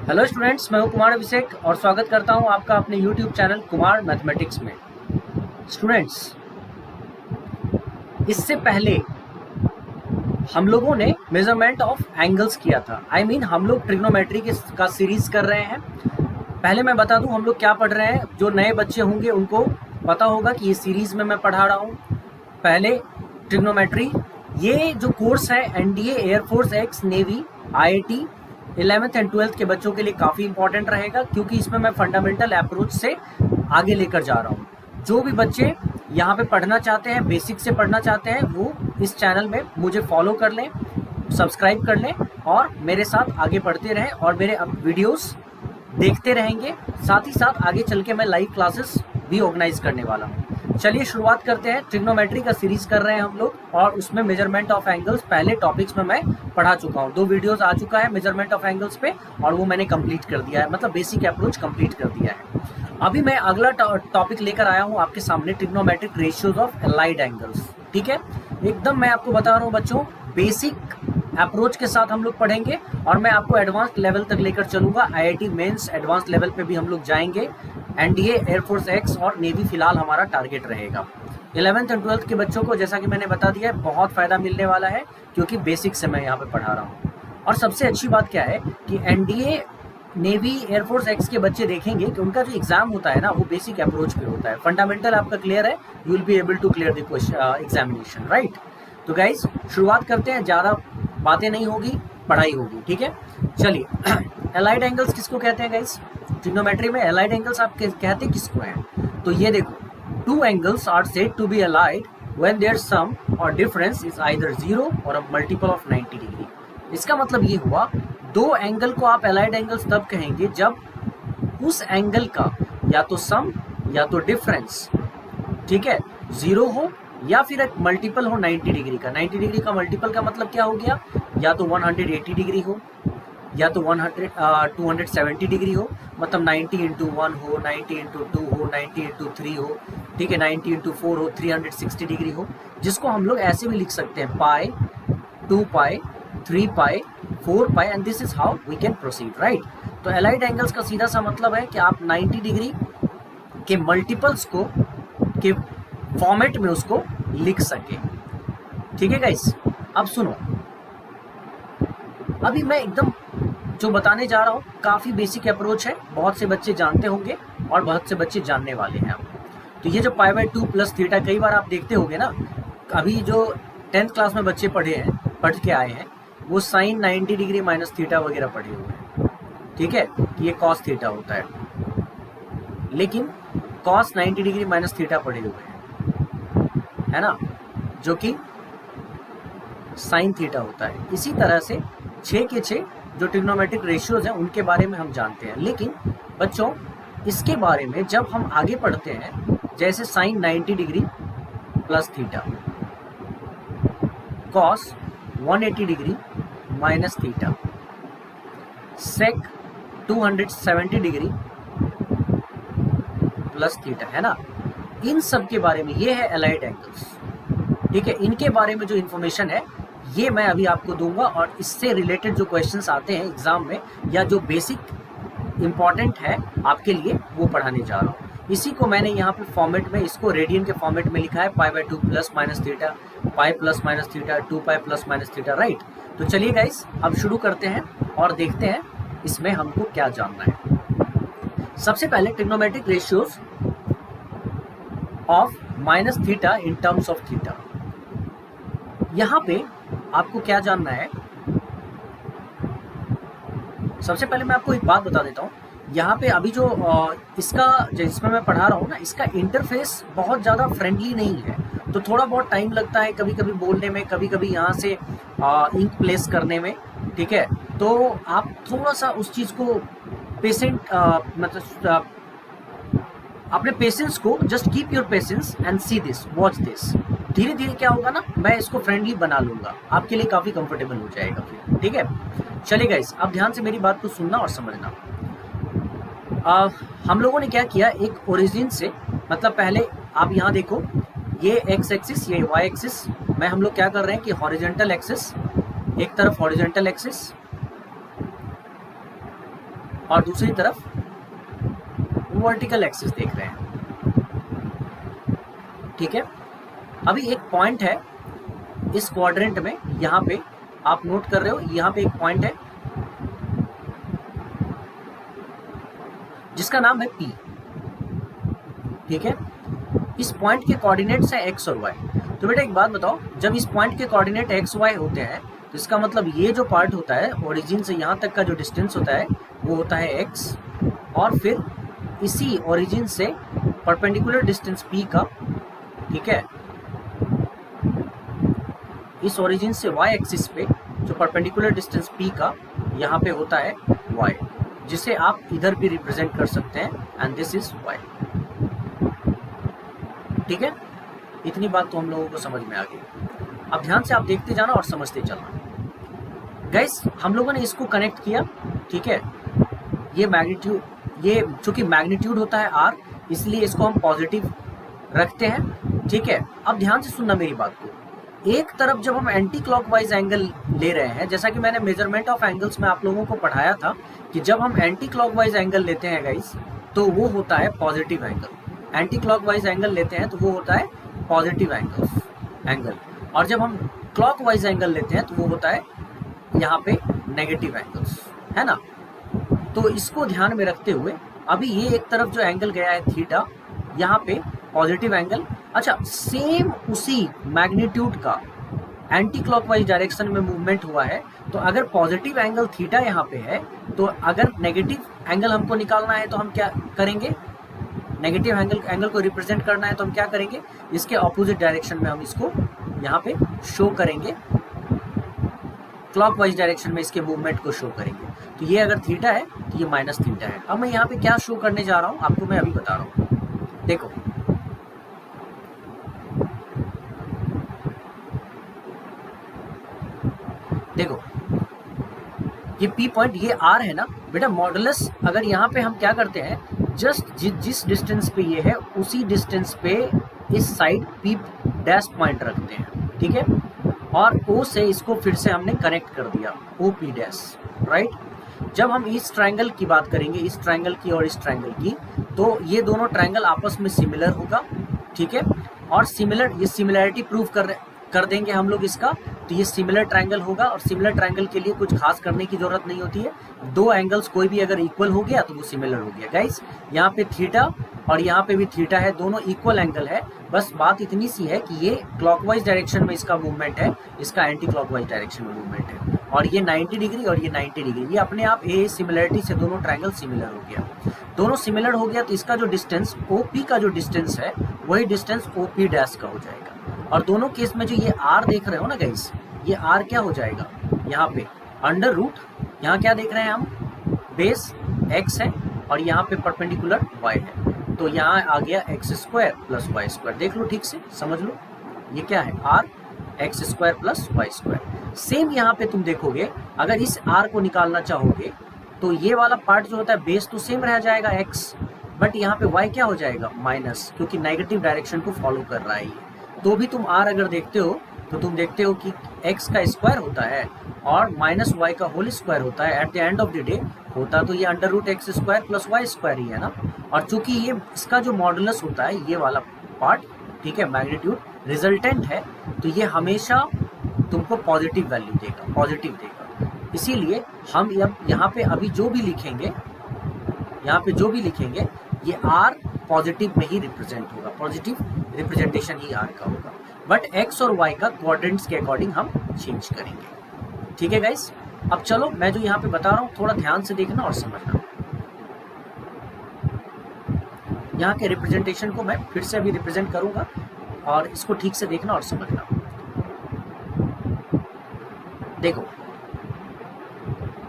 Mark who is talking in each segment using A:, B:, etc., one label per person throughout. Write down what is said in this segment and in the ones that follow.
A: Hello students, मैं हूं कुमार अभिषेक और स्वागत करता हूं आपका अपने यूट्यूब चैनल कुमार मैथमेटिक्स में। स्टूडेंट्स, इससे पहले हम लोगों ने मेजरमेंट ऑफ एंगल्स किया था। हम लोग ट्रिग्नोमेट्री का सीरीज कर रहे हैं। पहले मैं बता दूं हम लोग क्या पढ़ रहे हैं। जो नए बच्चे होंगे उनको पता होगा कि ये सीरीज में मैं पढ़ा रहा हूँ। पहले ट्रिग्नोमेट्री, ये जो कोर्स है NDA, air force x, navy, IIT 11th and 12th के बच्चों के लिए काफ़ी इंपॉर्टेंट रहेगा, क्योंकि इसमें मैं फंडामेंटल अप्रोच से आगे लेकर जा रहा हूँ। जो भी बच्चे यहाँ पे पढ़ना चाहते हैं, बेसिक से पढ़ना चाहते हैं, वो इस चैनल में मुझे फॉलो कर लें, सब्सक्राइब कर लें और मेरे साथ आगे पढ़ते रहें और मेरे अब वीडियोस देखते रहेंगे। साथ ही साथ आगे चल के मैं लाइव क्लासेस भी ऑर्गेनाइज करने वाला हूँ। चलिए शुरुआत करते हैं। ट्रिग्नोमेट्री का सीरीज कर रहे हैं हम लोग और उसमें मेजरमेंट ऑफ एंगल्स पहले टॉपिक्स में मैं पढ़ा चुका हूँ। 2 वीडियोस आ चुका है मेजरमेंट ऑफ एंगल्स पे और वो मैंने कंप्लीट कर दिया है, मतलब बेसिक अप्रोच कंप्लीट कर दिया है। अभी मैं अगला टॉपिक लेकर आया हूँ आपके सामने, trigonometric ratios of allied angles. ठीक है, एकदम मैं आपको बता रहा हूँ बच्चों, बेसिक अप्रोच के साथ हम लोग पढ़ेंगे और मैं आपको एडवांस लेवल तक लेकर चलूंगा। आईआईटी मेंस एडवांस लेवल पे भी हम लोग जाएंगे। एनडीए, एयरफोर्स एक्स और नेवी फिलहाल हमारा टारगेट रहेगा। 11th एंड 12th के बच्चों को, जैसा कि मैंने बता दिया है, बहुत फायदा मिलने वाला है, क्योंकि बेसिक से मैं यहाँ पे पढ़ा रहा हूँ। और सबसे अच्छी बात क्या है कि एनडीए, नेवी, एयरफोर्स एक्स के बच्चे देखेंगे कि उनका जो एग्जाम होता है ना, वो बेसिक अप्रोच पे होता है। फंडामेंटल आपका क्लियर है, you will be able to clear the examination, right. तो गाइज शुरुआत करते हैं, ज़्यादा बातें नहीं होगी, पढ़ाई होगी। ठीक है, चलिए। एलाइड एंगल्स किसको कहते हैं गाइज? ट्रिग्नोमेट्री में एलाइड एंगल्स आप कहते किसको हैं? तो ये देखो, 2 angles are said to be allied when their sum or difference is either 0 or a multiple of 90 degree। इसका मतलब ये हुआ, 2 एंगल को आप एलाइड एंगल्स तब कहेंगे जब उस एंगल का या तो सम या तो डिफरेंस, ठीक है, 0 हो या फिर एक मल्टीपल हो 90 डिग्री का। 90 डिग्री का मल्टीपल का मतलब क्या हो गया? या तो 180 डिग्री हो या तो 270 डिग्री हो, मतलब 90 इंटू 1 हो, 90 इंटू 2 हो, 90 इंटू 3 हो, ठीक है, 90 इंटू 4 हो, 360 डिग्री हो, जिसको हम लोग ऐसे भी लिख सकते हैं, pi, 2 pi, 3 pi, 4 pi, and this is how we can proceed, right. तो एलाइड एंगल्स का सीधा सा मतलब है कि आप 90 डिग्री के मल्टीपल्स को के फॉर्मेट में उसको लिख सके। ठीक है गाइस, अब सुनो, अभी मैं एकदम जो बताने जा रहा हूँ काफ़ी बेसिक अप्रोच है, बहुत से बच्चे जानते होंगे और बहुत से बच्चे जानने वाले हैं। तो ये जो π/2 प्लस थीटा, कई बार आप देखते होंगे ना, अभी जो 10th क्लास में बच्चे पढ़ के आए हैं, वो साइन 90 डिग्री माइनस थीटा वगैरह पढ़े हुए हैं। ठीक है, ये कॉस थीटा होता है, लेकिन कॉस 90 डिग्री माइनस थीटा पढ़े हुए हैं, है ना, जो कि साइन थीटा होता है। इसी तरह से 6 के 6 जो ट्रिग्नोमेट्रिक रेशियोज हैं उनके बारे में हम जानते हैं। लेकिन बच्चों, इसके बारे में जब हम आगे पढ़ते हैं, जैसे sine 90 degree plus theta, cos 180 degree minus theta, sec 270 degree plus theta, है ना, इन सब के बारे में, ये है एलाइड एंगल्स। ठीक है, इनके बारे में जो इन्फॉर्मेशन है ये मैं अभी आपको दूंगा और इससे रिलेटेड जो क्वेश्चंस आते हैं एग्जाम में या जो बेसिक इंपॉर्टेंट है आपके लिए, वो पढ़ाने जा रहा हूँ। इसी को मैंने यहाँ पे फॉर्मेट में, इसको रेडियन के फॉर्मेट में लिखा है, π/2 plus minus theta, pi plus minus theta, 2 pi plus minus theta, right. तो चलिए गाइस, अब शुरू करते हैं और देखते हैं इसमें हमको क्या जानना है। सबसे पहले trigonometric ratios of minus theta in terms of theta. यहाँ पे आपको क्या जानना है? सबसे पहले मैं आपको एक बात बता देता हूँ, यहाँ पे अभी जो इसका जिसमें मैं पढ़ा रहा हूँ ना, इसका इंटरफेस बहुत ज़्यादा फ्रेंडली नहीं है, तो थोड़ा बहुत टाइम लगता है कभी कभी बोलने में, कभी कभी यहाँ से इंक प्लेस करने में। ठीक है, तो आप थोड़ा सा उस चीज़ को मतलब अपने पेशेंस को, just keep your patience and see this, watch this. धीरे धीरे क्या होगा ना, मैं इसको फ्रेंडली बना लूंगा, आपके लिए काफ़ी कंफर्टेबल हो जाएगा फिर। ठीक है, चलिए गाइस, अब ध्यान से मेरी बात को सुनना और समझना। हम लोगों ने क्या किया, एक ओरिजिन से, मतलब पहले आप यहाँ देखो, ये एक्स एक्सिस, ये वाई एक्सिस में हम लोग क्या कर रहे हैं कि हॉरिजॉन्टल एक्सिस, एक तरफ हॉरिजॉन्टल एक्सिस और दूसरी तरफ वर्टिकल एक्सिस देख रहे हैं। ठीक है, अभी एक पॉइंट है इस क्वाड्रेंट में, यहाँ पे आप नोट कर रहे हो, यहाँ पे एक पॉइंट है जिसका नाम है P। ठीक है, इस पॉइंट के कोऑर्डिनेट्स हैं x और y। तो बेटा एक बात बताओ, जब इस पॉइंट के कोऑर्डिनेट x y होते हैं तो इसका मतलब ये जो पार्ट होता है ओरिजिन से यहाँ तक का जो डिस्टेंस होता है वो होता है x, और फिर इसी ओरिजिन से परपेंडिकुलर डिस्टेंस p का, ठीक है, इस ओरिजिन से y एक्सिस पे जो परपेंडिकुलर डिस्टेंस p का यहाँ पे होता है y, जिसे आप इधर भी रिप्रेजेंट कर सकते हैं, एंड दिस इज y। ठीक है, इतनी बात तो हम लोगों को समझ में आ गई। अब ध्यान से आप देखते जाना और समझते चलना। गाइस हम लोगों ने इसको कनेक्ट किया, ठीक है, ये मैग्नीट्यूड, ये चूंकि मैग्नीट्यूड होता है r, इसलिए इसको हम पॉजिटिव रखते हैं। ठीक है, अब ध्यान से सुनना मेरी बात को। एक तरफ जब हम एंटी क्लॉकवाइज एंगल ले रहे हैं, जैसा कि मैंने मेजरमेंट ऑफ एंगल्स में आप लोगों को पढ़ाया था कि जब हम एंटी क्लॉकवाइज एंगल लेते हैं गाइस तो वो होता है positive angle. Anti clockwise angle लेते हैं तो वो होता है पॉजिटिव एंगल, और जब हम क्लॉकवाइज एंगल लेते हैं तो वो होता है यहाँ पे नेगेटिव एंगल्स, है ना। तो इसको ध्यान में रखते हुए अभी ये एक तरफ जो एंगल गया है थीटा, यहाँ पे पॉजिटिव एंगल। अच्छा, सेम उसी मैग्नीट्यूड का एंटी क्लॉकवाइज डायरेक्शन में मूवमेंट हुआ है, तो अगर पॉजिटिव एंगल थीटा यहाँ पे है तो अगर नेगेटिव एंगल हमको निकालना है तो हम क्या करेंगे, नेगेटिव एंगल को रिप्रेजेंट करना है तो हम क्या करेंगे, इसके ऑपोजिट डायरेक्शन में हम इसको यहाँ पे शो करेंगे, क्लॉकवाइज डायरेक्शन में इसके मूवमेंट को शो करेंगे। तो ये अगर थीटा है तो ये माइनस थीटा है। अब मैं यहाँ पे क्या शो करने जा रहा हूँ आपको मैं अभी बता रहा हूँ। देखो देखो ये P पॉइंट, ये R है ना बेटा, मॉडुलस अगर यहाँ पे हम क्या करते हैं, जस्ट जिस डिस्टेंस पे ये है उसी डिस्टेंस पे इस साइड P डैश पॉइंट रखते हैं। ठीक है, और O से इसको फिर से हमने कनेक्ट कर दिया, OP डैश, राइट। जब हम इस ट्रायंगल की बात करेंगे, इस ट्रायंगल की और इस ट्रायंगल की, तो ये दोनों ट्रायंगल आपस में सिमिलर होगा। ठीक है, और सिमिलर, ये सिमिलैरिटी प्रूव कर देंगे हम लोग इसका, तो ये सिमिलर ट्रायंगल होगा। और सिमिलर ट्रायंगल के लिए कुछ खास करने की जरूरत नहीं होती है, दो एंगल्स कोई भी अगर इक्वल हो गया तो वो सिमिलर हो गया। गाइस यहाँ पे थीटा और यहाँ पे भी थीटा है, दोनों इक्वल एंगल है। बस बात इतनी सी है कि ये क्लॉकवाइज डायरेक्शन में इसका मूवमेंट है, इसका एंटी क्लॉकवाइज डायरेक्शन में मूवमेंट है, और ये 90 डिग्री और ये 90 डिग्री, ये अपने आप ए सिमिलरिटी से दोनों ट्रायंगल सिमिलर हो गया। दोनों सिमिलर हो गया तो इसका जो डिस्टेंस OP का जो डिस्टेंस है वही डिस्टेंस OP डैश का हो जाएगा। और दोनों केस में जो ये R देख रहे हो ना गाइस, ये R क्या हो जाएगा, यहाँ पे अंडर रूट, यहाँ क्या देख रहे हैं हम, बेस x है और यहाँ पे परपेंडिकुलर y है, तो यहाँ आ गया x square plus y square. देख लो ठीक से, समझ लो ये क्या है, R x square plus y square. Same यहाँ पे तुम देखोगे, अगर इस R को निकालना चाहोगे तो ये वाला पार्ट जो होता है बेस तो सेम रह जाएगा x, बट यहाँ पे y क्या हो जाएगा, माइनस, क्योंकि नेगेटिव डायरेक्शन को फॉलो कर रहा है ये। तो भी तुम R अगर देखते हो तो तुम देखते हो कि x का स्क्वायर होता है और माइनस वाई का होल स्क्वायर होता है। At the end of the day होता तो ये under root x square plus y square ही है ना। और चूंकि ये इसका जो मॉडुलस होता है ये वाला पार्ट, ठीक है, मैग्नीट्यूड रिजल्टेंट है, तो ये हमेशा तुमको पॉजिटिव वैल्यू देगा, पॉजिटिव देगा। इसीलिए हम यहाँ पे अभी जो भी लिखेंगे, यहाँ पे जो भी लिखेंगे ये R पॉजिटिव में ही रिप्रेजेंट होगा, पॉजिटिव रिप्रेजेंटेशन ही R का होगा, बट x और y का क्वाड्रेंट्स के अकॉर्डिंग हम चेंज करेंगे। ठीक है गाइस, अब चलो मैं जो यहाँ पे बता रहा हूँ थोड़ा ध्यान से देखना और समझना। यहाँ के रिप्रेजेंटेशन को मैं फिर से अभी रिप्रेजेंट करूंगा और इसको ठीक से देखना और समझना। देखो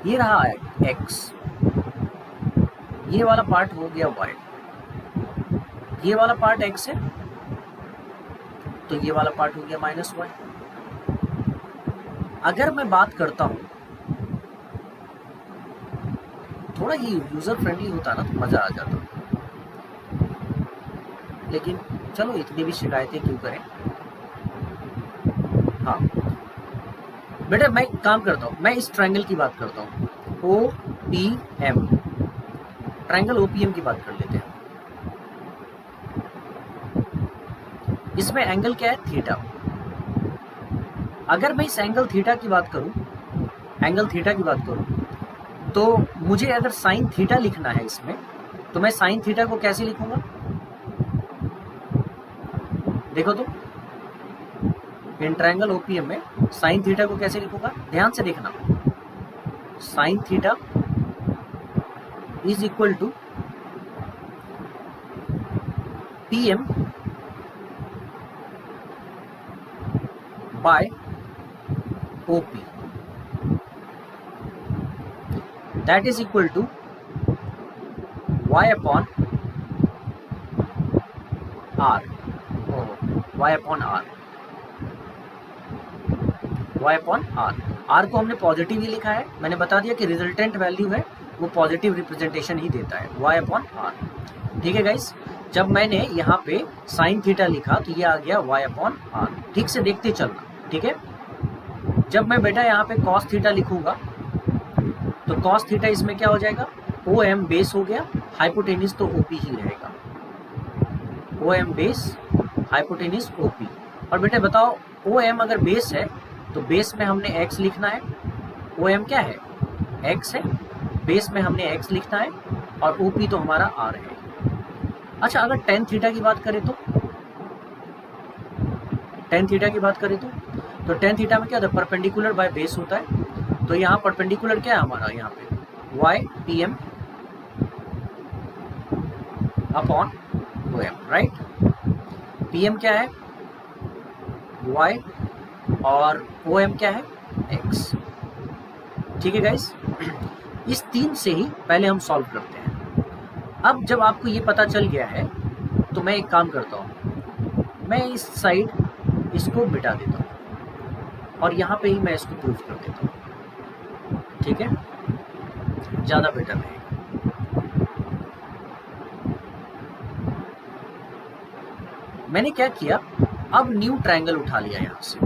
A: ये रहा है x, ये वाला पार्ट हो गया y, ये वाला पार्ट x है तो ये वाला पार्ट हो गया माइनस y। अगर मैं बात करता हूं, थोड़ा ये यूजर फ्रेंडली होता ना तो मजा आ जाता, लेकिन चलो इतनी भी शिकायतें क्यों करें। हाँ बेटा मैं काम करता हूं, मैं इस ट्रायंगल की बात करता हूं, OPM, ट्रायंगल ओपीएम की बात कर लेते हैं। इसमें एंगल क्या है? थीटा। अगर मैं इस एंगल थीटा की बात करूं, तो मुझे अगर साइन थीटा लिखना है इसमें, तो मैं साइन थीटा को कैसे लिखूंगा? देखो तो, इन ट्रायंगल ओपीएम में साइन थीटा को कैसे लिखूंगा? ध्यान से देखना। Sine theta is equal to PM by OP, that is equal to y upon r, y upon r. R को हमने पॉजिटिव ही लिखा है, मैंने बता दिया कि रिजल्टेंट वैल्यू है वो पॉजिटिव रिप्रेजेंटेशन ही देता है, वाई अपॉन आर। ठीक है गाइस, जब मैंने यहाँ पे साइन थीटा लिखा तो ये आ गया वाई अपॉन आर। ठीक से देखते चलना, ठीक है। जब मैं बेटा यहाँ पे कॉस थीटा लिखूंगा तो कॉस थीटा इसमें क्या हो जाएगा? ओ एम बेस हो गया, हाइपोटेनिस तो ओपी ही रहेगा। O M base, hypotenuse OP. और बेटे बताओ, ओ एम अगर बेस है तो बेस में हमने एक्स लिखना है। ओ एम क्या है? एक्स है, बेस में हमने एक्स लिखना है, और ओपी तो हमारा आर है। अच्छा, अगर टेन थीटा की बात करें तो टेन थीटा में क्या होता है? परपेंडिकुलर बाय बेस होता है। तो यहाँ परपेंडिकुलर क्या है हमारा? यहाँ पे y P M upon O M, right. P M क्या है? वाई, और ओ एम क्या है? एक्स। ठीक है गाइस, इस तीन से ही पहले हम सॉल्व करते हैं। अब जब आपको ये पता चल गया है तो मैं एक काम करता हूँ, मैं इस साइड इसको मिटा देता हूँ और यहाँ पे ही मैं इसको प्रूफ कर देता हूँ। ठीक है, ज़्यादा बेटर रहेगा। मैंने क्या किया, अब न्यू ट्रायंगल उठा लिया यहाँ से।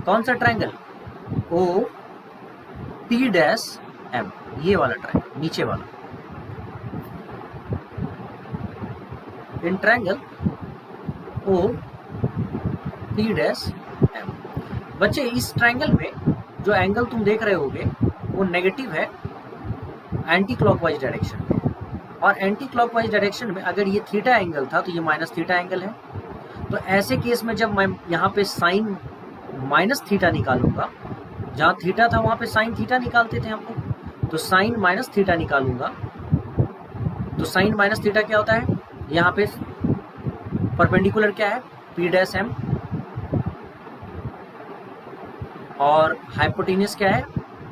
A: कौन सा triangle? O P dash M, ये वाला ट्रायंगल, नीचे वाला। In triangle O P dash M. बच्चे, इस ट्रायंगल में जो एंगल तुम देख रहे होगे वो नेगेटिव है एंटी क्लॉकवाइज डायरेक्शन में, और एंटी क्लॉकवाइज डायरेक्शन में अगर ये थीटा एंगल था तो ये माइनस थीटा एंगल है। तो ऐसे केस में जब मैं यहाँ पे साइन माइनस थीटा निकालूंगा, जहाँ थीटा था वहाँ पे साइन थीटा निकालते थे हम लोग, तो साइन माइनस थीटा निकालूंगा तो साइन माइनस थीटा क्या होता है? यहाँ पे परपेंडिकुलर क्या है? पी डैश एम, और हाइपोटेन्यूज क्या है?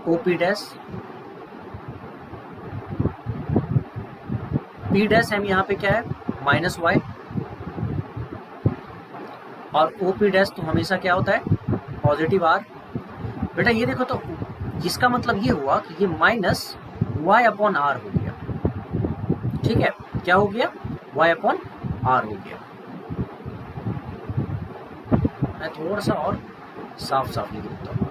A: O P dash. P dash M यहाँ पे क्या है? माइनस वाई, और ओ पी डैश तो हमेशा क्या होता है? Positive r. बेटा ये देखो, तो इसका मतलब ये हुआ कि ये माइनस वाई अपॉन आर हो गया। ठीक है, क्या हो गया? वाई अपॉन आर हो गया। मैं थोड़ा सा और साफ साफ लिख देता हूँ,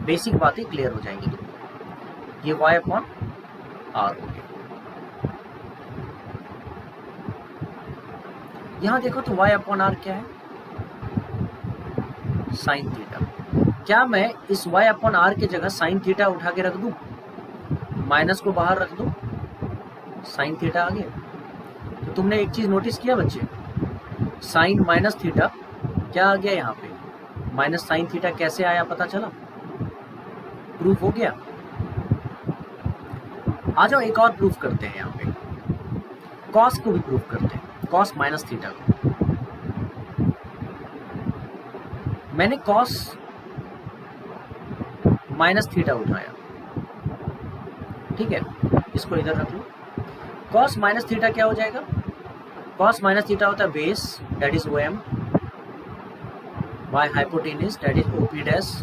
A: बेसिक बातें क्लियर हो जाएंगी। ये वाई अपॉन आर हो गया। यहाँ देखो तो वाई अपॉन आर क्या है? Sine theta. क्या मैं इस वाई अपॉन आर की जगह साइन थीटा उठा के रख दूं, माइनस को बाहर रख दूं, साइन थीटा आ गया? तो तुमने एक चीज नोटिस किया बच्चे, साइन माइनस थीटा क्या आ गया यहाँ पे? माइनस साइन थीटा कैसे आया पता चला? प्रूफ हो गया। आ जाओ एक और प्रूफ करते हैं। यहाँ पे कॉस को भी प्रूफ करते हैं, कॉस माइनस थीटा को। मैंने कॉस माइनस थीटा उठाया, ठीक है, इसको इधर रख लो। कॉस माइनस थीटा क्या हो जाएगा? कॉस माइनस थीटा होता है base, that is O M, by hypotenuse, that is O P dash.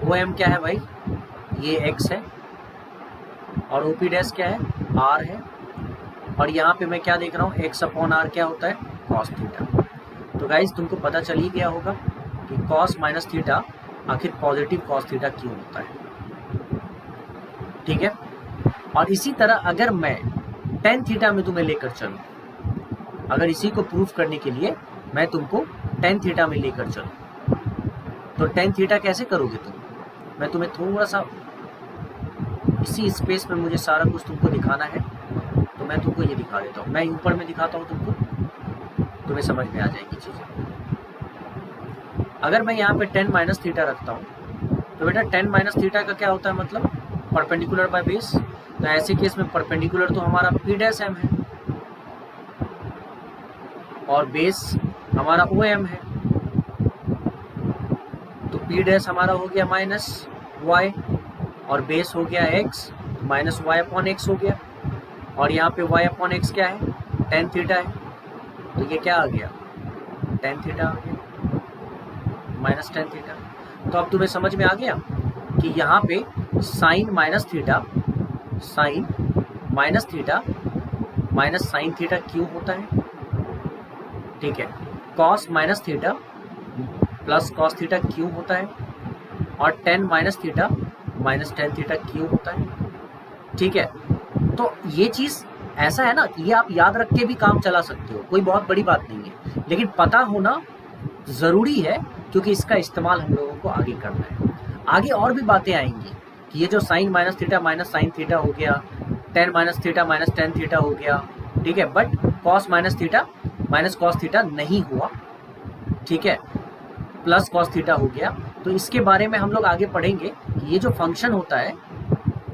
A: O M क्या है भाई? ये एक्स है, और ओ पी डैश क्या है? आर है। और यहाँ पे मैं क्या देख रहा हूँ? एक्स अपॉन आर क्या होता है? Cos theta. तो गाइज तुमको पता चल ही गया होगा कि कॉस माइनस थीटा आखिर पॉजिटिव कॉस थीटा क्यों होता है। ठीक है। और इसी तरह अगर मैं टेन थीटा में तुम्हें लेकर चलूं, अगर इसी को प्रूफ करने के लिए मैं तुमको टेन थीटा में लेकर चलूं, तो टेन थीटा कैसे करोगे तुम? मैं तुम्हें थोड़ा सा इसी स्पेस में मुझे सारा कुछ तुमको दिखाना है, तो मैं तुमको ये दिखा देता हूँ। मैं ऊपर में दिखाता हूँ तुमको, तुम्हें समझ में आ जाएगी चीज़ें। अगर मैं यहाँ पे टेन माइनस थीटा रखता हूँ, तो बेटा टेन माइनस थीटा का क्या होता है मतलब परपेंडिकुलर बाय बेस। तो ऐसे केस में परपेंडिकुलर तो हमारा पी डैश एम है और बेस हमारा ओ एम है, तो पी डैश हमारा हो गया माइनस वाई और बेस हो गया x, minus y upon x हो गया। और यहाँ पे वाई अपॉन एक्स क्या है? टेन थीटा है, तो ये क्या आ गया? टेन थीटा आ गया, माइनस टेन थीटा। तो अब तुम्हें समझ में आ गया कि यहाँ पे sine minus theta, sine minus theta minus sine theta क्यों होता है? ठीक है। Cos minus theta plus cos theta क्यों होता है? और tan minus theta minus tan theta क्यों होता है? ठीक है। तो ये चीज़ ऐसा है ना कि ये आप याद रख के भी काम चला सकते हो, कोई बहुत बड़ी बात नहीं है, लेकिन पता होना ज़रूरी है क्योंकि इसका इस्तेमाल हम लोगों को आगे करना है। आगे और भी बातें आएंगी कि ये जो sine minus theta minus sine theta हो गया, tan minus theta minus tan theta हो गया, ठीक है, but cos minus theta minus cos theta नहीं हुआ, ठीक है, प्लस कॉस थीटा हो गया। तो इसके बारे में हम लोग आगे पढ़ेंगे कि ये जो फंक्शन होता है,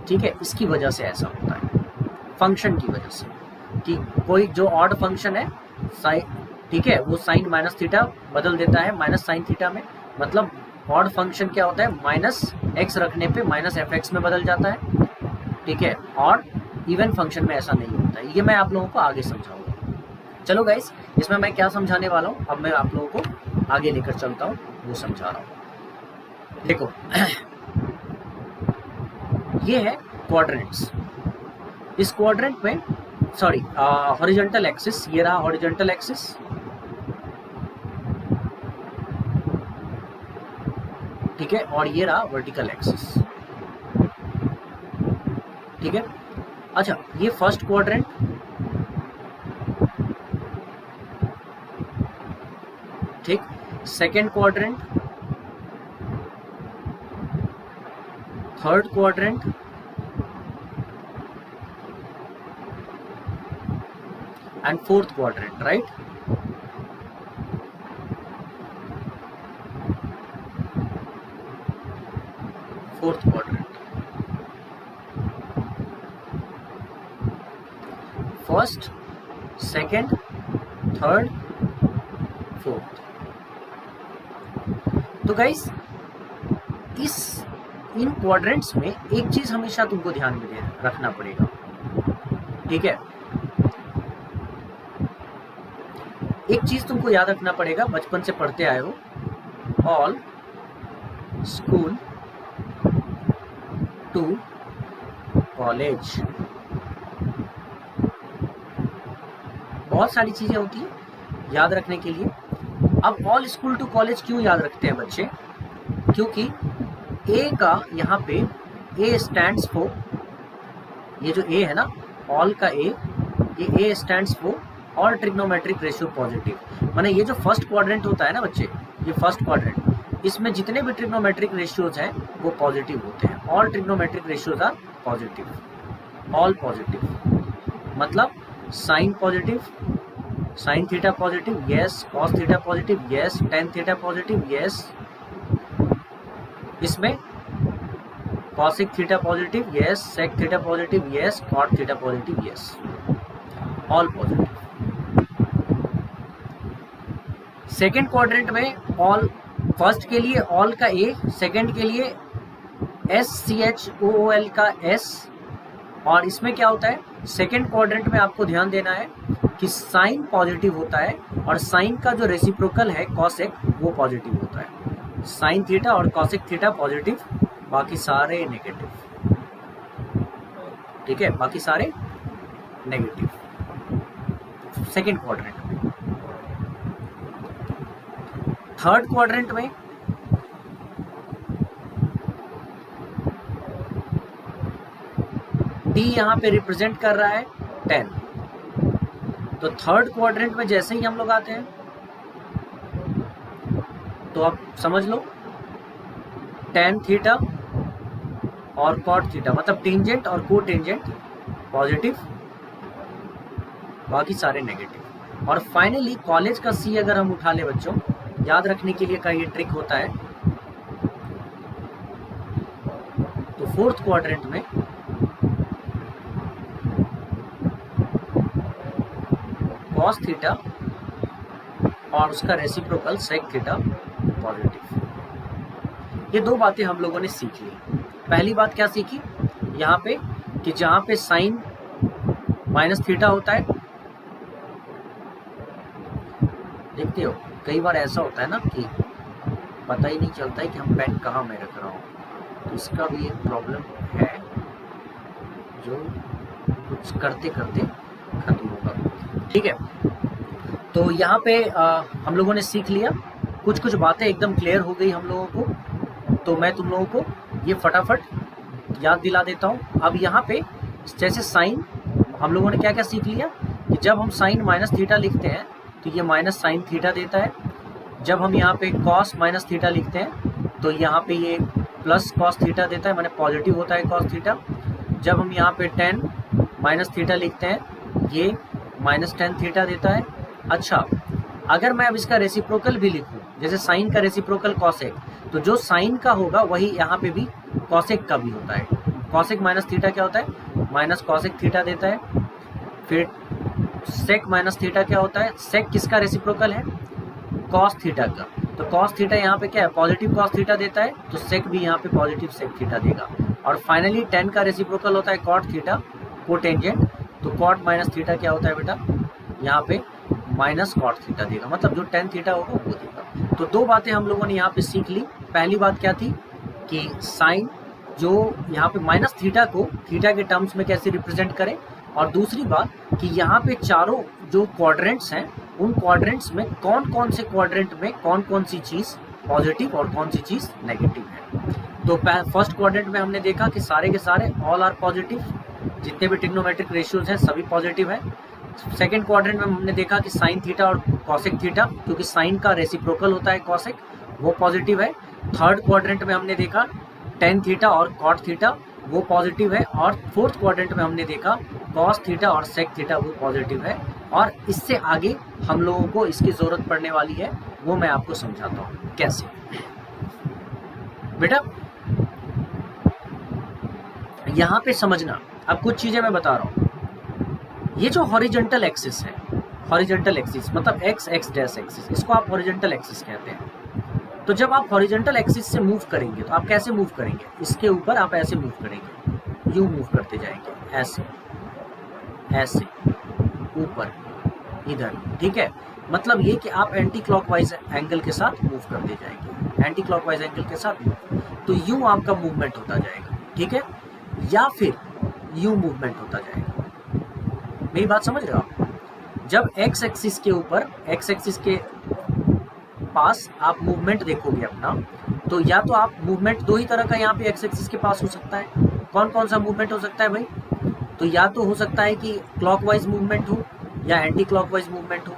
A: ठीक है, इसकी वजह से ऐसा होता है, फंक्शन की वजह से, कि कोई जो ऑड फंक्शन है साइन, ठीक है, वो साइन माइनस थीटा बदल देता है माइनस साइन थीटा में। मतलब ऑड फंक्शन क्या होता है? माइनस एक्स रखने पे माइनस एफ एक्स में बदल जाता है, ठीक है, और इवन फंक्शन में ऐसा नहीं होता है। ये मैं आप लोगों को आगे समझाऊंगा। चलो गाइस, इसमें मैं क्या समझाने वाला हूँ अब मैं आप लोगों को आगे लेकर चलता हूँ, वो समझा रहा हूँ। देखो ये है क्वाड्रेंट्स। इस क्वाड्रेंट में सॉरी हॉरिजॉन्टल एक्सिस, ये रहा हॉरिजॉन्टल एक्सिस, ठीक है, और ये रहा वर्टिकल एक्सिस, ठीक है। अच्छा, ये फर्स्ट क्वाड्रेंट, ठीक, second quadrant, third quadrant and fourth quadrant, right. Fourth quadrant, first, second, third, fourth. तो गाइस इन क्वाड्रेंट्स में एक चीज हमेशा तुमको ध्यान में रखना पड़ेगा, ठीक है। एक चीज तुमको याद रखना पड़ेगा, बचपन से पढ़ते आए हो, ऑल स्कूल टू कॉलेज। बहुत सारी चीजें होती है याद रखने के लिए। अब ऑल स्कूल टू कॉलेज क्यों याद रखते हैं बच्चे? क्योंकि ए का यहाँ पे ए स्टैंड्स फॉर, ये जो ए है ना, ऑल का ए, ये ए stands for all trigonometric ratio positive. माने ये जो फर्स्ट क्वाड्रेंट होता है ना बच्चे, ये फर्स्ट क्वाड्रेंट, इसमें जितने भी ट्रिग्नोमेट्रिक रेशियोज हैं वो पॉजिटिव होते हैं। All trigonometric ratios are positive, all positive. मतलब sine positive, sine theta positive, yes, cos theta positive, yes, tan theta positive, yes, इसमें cosec theta positive, yes, sec theta positive, yes, cot theta positive, yes, all positive. Second quadrant में all, first के लिए all का A, second के लिए S C H O O L का S. और इसमें क्या होता है, सेकेंड क्वाड्रेंट में आपको ध्यान देना है कि साइन पॉजिटिव होता है और साइन का जो रेसिप्रोकल है कॉसेक, वो पॉजिटिव होता है। साइन थीटा और कॉसेक थीटा पॉजिटिव, बाकी सारे नेगेटिव, ठीक है, बाकी सारे नेगेटिव सेकेंड क्वाड्रेंट में। थर्ड क्वाड्रेंट में डी यहाँ पे रिप्रेजेंट कर रहा है 10। तो थर्ड क्वाड्रेंट में जैसे ही हम लोग आते हैं तो आप समझ लो tan थीटा और cot थीटा, मतलब टेंजेंट और को टेंजेंट पॉजिटिव, बाकी सारे नेगेटिव। और फाइनली कॉलेज का सी अगर हम उठा ले बच्चों, याद रखने के लिए का ये ट्रिक होता है। तो फोर्थ क्वाड्रेंट में cos थीटा और उसका रेसिप्रोकल sec थीटा पॉजिटिव। ये दो बातें हम लोगों ने सीख ली। पहली बात क्या सीखी यहाँ पे कि जहाँ पे साइन माइनस थीटा होता है, देखते हो कई बार ऐसा होता है ना कि पता ही नहीं चलता है कि हम पेन कहाँ मैं रख रहा हूँ, तो इसका भी एक प्रॉब्लम है जो कुछ करते करते खत्म होगा। ठीक है, तो यहाँ पे हम लोगों ने सीख लिया, कुछ बातें एकदम क्लियर हो गई हम लोगों को। तो मैं तुम लोगों को ये फटाफट याद दिला देता हूँ। अब यहाँ पे जैसे साइन हम लोगों ने क्या क्या सीख लिया कि जब हम साइन माइनस थीटा लिखते हैं तो ये माइनस साइन थीटा देता है। जब हम यहाँ पे कॉस माइनस थीटा लिखते हैं तो यहाँ पे ये प्लस कॉस थीटा देता है, माने पॉजिटिव होता है कॉस थीटा। जब हम यहाँ पे टेन माइनस थीटा लिखते हैं ये माइनस टेन थीटा देता है। अच्छा, अगर मैं अब इसका रेसिप्रोकल भी लिखूँ, जैसे साइन का रेसिप्रोकल कॉसेक, तो जो साइन का होगा वही यहाँ पे भी कॉसेक का भी होता है। कॉसेक माइनस थीटा क्या होता है, माइनस कॉसेक थीटा देता है। फिर सेक माइनस थीटा क्या होता है, सेक किसका रेसिप्रोकल है, कॉस थीटा का। तो कॉस थीटा यहाँ पे क्या है, पॉजिटिव कॉस थीटा देता है, तो सेक भी यहाँ पे पॉजिटिव सेक थीटा देगा। और फाइनली टेन का रेसिप्रोकल होता है कॉट थीटा, कोटेंजेंट, तो कॉट माइनस थीटा क्या होता है बेटा, यहाँ पे माइनस कॉट थीटा देगा, मतलब जो टेन थीटा होगा वो देगा। तो दो बातें हम लोगों ने यहाँ पे सीख ली। पहली बात क्या थी कि साइन जो यहाँ पे माइनस थीटा को थीटा के टर्म्स में कैसे रिप्रेजेंट करें, और दूसरी बात कि यहाँ पे चारों जो क्वाड्रेंट्स हैं उन क्वाड्रेंट्स में कौन कौन से क्वाड्रेंट में कौन कौन सी चीज़ पॉजिटिव और कौन सी चीज़ नेगेटिव है। तो फर्स्ट क्वाड्रेंट में हमने देखा कि सारे के सारे ऑल आर पॉजिटिव, जितने भी ट्रिग्नोमेट्रिक रेशियोज हैं सभी पॉजिटिव हैं। सेकेंड क्वाड्रेंट में हमने देखा कि साइन थीटा और कॉसेक थीटा, क्योंकि साइन का रेसिप्रोकल होता है कॉसेक, वो पॉजिटिव है। थर्ड क्वाड्रेंट में हमने देखा टेन थीटा और कॉट थीटा, वो पॉजिटिव है। और फोर्थ क्वाड्रेंट में हमने देखा कॉस थीटा और सेक थीटा, वो पॉजिटिव है। और इससे आगे हम लोगों को इसकी ज़रूरत पड़ने वाली है, वो मैं आपको समझाता हूँ कैसे। बेटा यहाँ पे समझना, अब कुछ चीज़ें मैं बता रहा हूँ। ये जो हॉरिजॉन्टल एक्सिस है, हॉरिजॉन्टल एक्सिस मतलब एक्स एक्स डैश एक्सिस, इसको आप हॉरिजॉन्टल एक्सिस कहते हैं। तो जब आप हॉरिजॉन्टल एक्सिस से मूव करेंगे तो आप कैसे मूव करेंगे, इसके ऊपर आप ऐसे मूव करेंगे, यूं मूव करते जाएंगे, ऐसे ऐसे ऊपर इधर, ठीक है। मतलब ये कि आप एंटी क्लॉकवाइज एंगल के साथ मूव करते जाएंगे, एंटी क्लॉकवाइज एंगल के साथ मूव, तो यूं आपका मूवमेंट होता जाएगा, ठीक है, या फिर यूं मूवमेंट होता जाएगा। मेरी बात समझ रहे हो आप? जब एक्स एक्सिस के ऊपर, एक्स एक्सिस के पास आप मूवमेंट देखोगे अपना, तो या तो आप मूवमेंट दो ही तरह का यहाँ पे एक्स एक्सिस के पास हो सकता है। कौन कौन सा मूवमेंट हो सकता है भाई? तो या तो हो सकता है कि क्लॉकवाइज मूवमेंट हो या एंटी क्लॉकवाइज मूवमेंट हो।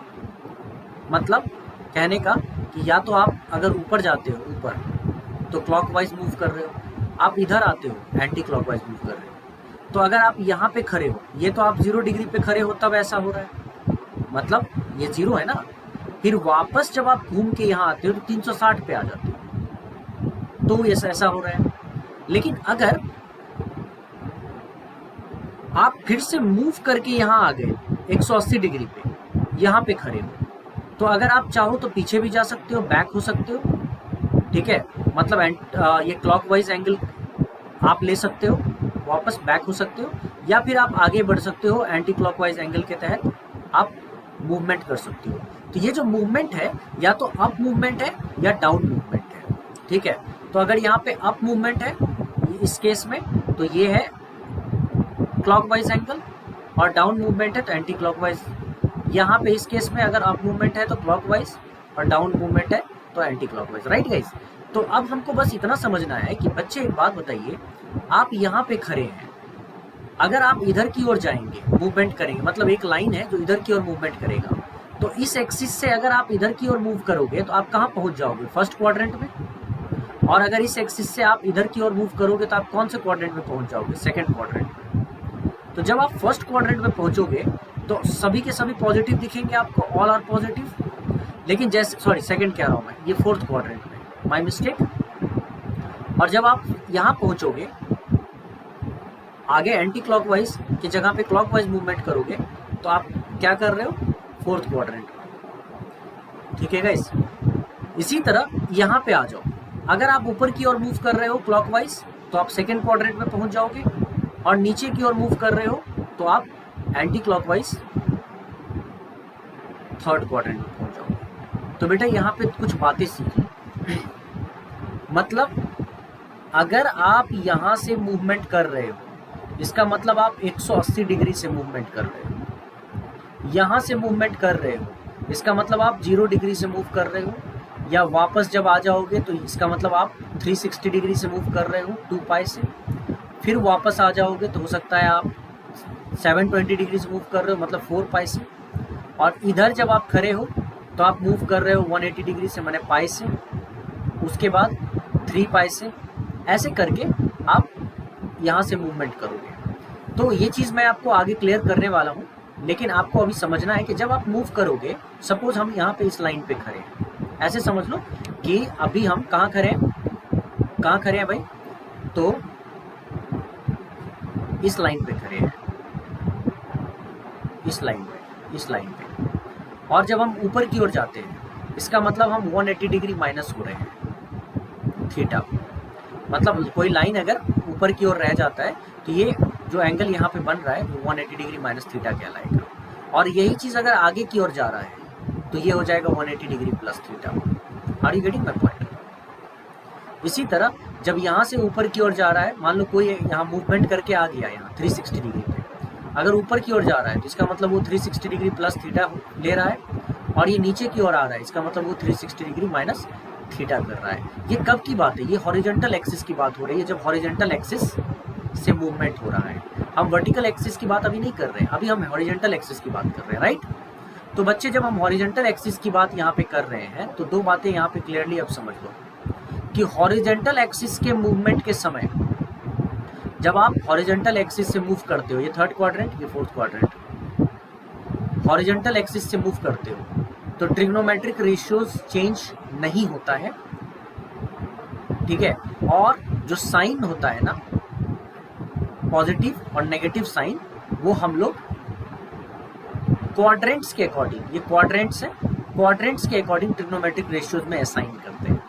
A: मतलब कहने का कि या तो आप अगर ऊपर जाते हो ऊपर तो क्लॉकवाइज मूव कर रहे हो, आप इधर आते हो एंटी क्लॉकवाइज मूव कर रहे हो। तो अगर आप यहाँ पे खड़े हो, ये तो आप 0 डिग्री पे खड़े हो तब ऐसा हो रहा है, मतलब ये 0 है ना। फिर वापस जब आप घूम के यहाँ आते हो तो 360 पे आ जाते हो, तो ये ऐसा हो रहा है। लेकिन अगर आप फिर से मूव करके यहाँ आ गए 180 डिग्री पे, यहाँ पे खड़े हो, तो अगर आप चाहो तो पीछे भी जा सकते हो, बैक हो सकते हो, ठीक है। मतलब ये क्लॉकवाइज एंगल आप ले सकते हो, वापस बैक हो सकते हो, या फिर आप आगे बढ़ सकते हो, एंटी क्लॉकवाइज एंगल के तहत आप मूवमेंट कर सकते हो। तो ये जो मूवमेंट है या तो अप मूवमेंट है या डाउन मूवमेंट है, ठीक है। तो अगर यहाँ पे अप मूवमेंट है इस केस में, तो ये है क्लॉकवाइज एंगल, और डाउन मूवमेंट है तो एंटी क्लॉकवाइज। यहाँ पे इस केस में अगर अप मूवमेंट है तो क्लॉकवाइज, और डाउन मूवमेंट है तो एंटी क्लॉकवाइज, राइट गाइस। तो अब हमको बस इतना समझना है कि बच्चे एक बात बताइए, आप यहाँ पे खड़े हैं, अगर आप इधर की ओर जाएंगे, मूवमेंट करेंगे, मतलब एक लाइन है जो इधर की ओर मूवमेंट करेगा, तो इस एक्सिस से अगर आप इधर की ओर मूव करोगे तो आप कहाँ पहुंच जाओगे? फर्स्ट क्वाड्रेंट में। और अगर इस एक्सिस से आप इधर की ओर मूव करोगे तो आप कौन से क्वाड्रेंट में पहुंच जाओगे? सेकंड क्वाड्रेंट में। तो जब आप फर्स्ट क्वाड्रेंट में पहुंचोगे तो सभी के सभी पॉजिटिव दिखेंगे आपको, ऑल आर पॉजिटिव। लेकिन जैसे, सॉरी सेकंड कह रहा हूं मैं, ये फोर्थ क्वाड्रेंट में, माय मिस्टेक। और जब आप यहाँ पहुंचोगे, आगे एंटी क्लॉकवाइज की जगह पे क्लॉकवाइज मूवमेंट करोगे तो आप क्या कर रहे हो? फोर्थ क्वाड्रेंट में। ठीक है गाइस, इसी तरह यहाँ पे आ जाओ। अगर आप ऊपर की ओर मूव कर रहे हो क्लॉकवाइज तो आप सेकंड क्वाड्रेंट में पहुंच जाओगे, और नीचे की ओर मूव कर रहे हो तो आप एंटी क्लॉकवाइज थर्ड क्वाड्रेंट में पहुंच जाओगे। तो बेटा यहाँ पे कुछ बातें सीखी। मतलब अगर आप यहाँ से मूवमेंट कर रहे हो, इसका मतलब आप 180 डिग्री से मूवमेंट कर रहे हो। यहाँ से मूवमेंट कर रहे हो, इसका मतलब आप 0 डिग्री से मूव कर रहे हो। या वापस जब आ जाओगे तो इसका मतलब आप 360 डिग्री से मूव कर रहे हो 2 पाई से। फिर वापस आ जाओगे तो हो सकता है आप 720 डिग्री से मूव कर रहे हो, मतलब 4 पाई से। और इधर जब आप खड़े हो तो आप मूव कर रहे हो 180 डिग्री से, माने पाई से। उसके बाद 3 पाई से, ऐसे करके आप यहाँ से मूवमेंट करोगे। तो ये चीज़ मैं आपको आगे क्लियर करने वाला हूँ, लेकिन आपको अभी समझना है कि जब आप मूव करोगे, सपोज हम यहाँ पे इस लाइन पे खड़े हैं, ऐसे समझ लो कि अभी हम कहाँ खड़े हैं, कहाँ खड़े हैं भाई? तो इस लाइन पे खड़े हैं, इस लाइन पे, इस लाइन पे। और जब हम ऊपर की ओर जाते हैं, इसका मतलब हम 180 डिग्री माइनस हो रहे हैं थीटा। मतलब कोई लाइन अगर ऊपर की ओर रह जाता है तो ये जो एंगल यहाँ पे बन रहा है वो 180 डिग्री माइनस थीटा कहलाएगा। और यही चीज़ अगर आगे की ओर जा रहा है तो ये हो जाएगा 180 degree plus theta. Are you getting my point? इसी तरह जब यहाँ से ऊपर की ओर जा रहा है, मान लो कोई यहाँ मूवमेंट करके आ गया यहाँ 360 डिग्री पे, अगर ऊपर की ओर जा रहा है तो इसका मतलब वो 360 डिग्री प्लस थीटा ले रहा है। और ये नीचे की ओर आ रहा है, इसका मतलब वो 360 डिग्री माइनस थीटा कर रहा है। ये कब की बात है? ये हॉरिजॉन्टल एक्सिस की बात हो रही है, जब हॉरिजॉन्टल एक्सिस से मूवमेंट हो रहा है। हम वर्टिकल एक्सिस की बात अभी नहीं कर रहे हैं, अभी हम हॉरिजॉन्टल एक्सिस की बात कर रहे हैं, राइट? तो बच्चे, जब हम हॉरिजॉन्टल एक्सिस की बात यहाँ पे कर रहे हैं तो 2 बातें यहाँ पे क्लियरली अब समझ लो कि हॉरिजॉन्टल एक्सिस के मूवमेंट के समय, जब आप हॉरिजॉन्टल एक्सिस से मूव करते हो, ये थर्ड क्वाड्रेंट, ये फोर्थ क्वाड्रेंट, हॉरिजॉन्टल एक्सिस से मूव करते हो तो ट्रिग्नोमेट्रिक रेशियोज चेंज नहीं होता है, ठीक है? और जो साइन होता है ना, पॉजिटिव और नेगेटिव साइन, वो हम लोग क्वाड्रेंट्स के अकॉर्डिंग, ये क्वाड्रेंट्स है, क्वाड्रेंट्स के अकॉर्डिंग ट्रिग्नोमेट्रिक रेशियोज में असाइन करते हैं।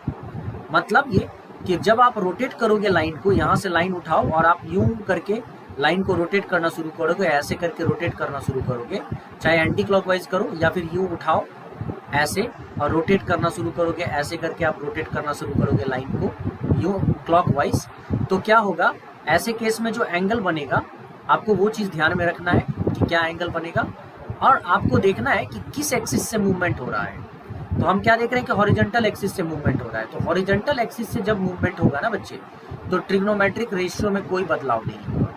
A: मतलब ये कि जब आप रोटेट करोगे लाइन को, यहाँ से लाइन उठाओ और आप यूं करके लाइन को रोटेट करना शुरू करोगे, ऐसे करके रोटेट करना शुरू करोगे, चाहे एंटी क्लॉकवाइज करो या फिर यूं उठाओ ऐसे और रोटेट करना शुरू करोगे, ऐसे करके आप रोटेट करना शुरू करोगे लाइन को यूं क्लॉकवाइज, तो क्या होगा? ऐसे केस में जो एंगल बनेगा, आपको वो चीज़ ध्यान में रखना है कि क्या एंगल बनेगा, और आपको देखना है कि किस एक्सिस से मूवमेंट हो रहा है। तो हम क्या देख रहे हैं कि हॉरिजॉन्टल एक्सिस से मूवमेंट हो रहा है। तो हॉरिजॉन्टल एक्सिस से जब मूवमेंट होगा ना बच्चे, तो ट्रिग्नोमेट्रिक रेशियो में कोई बदलाव नहीं होगा,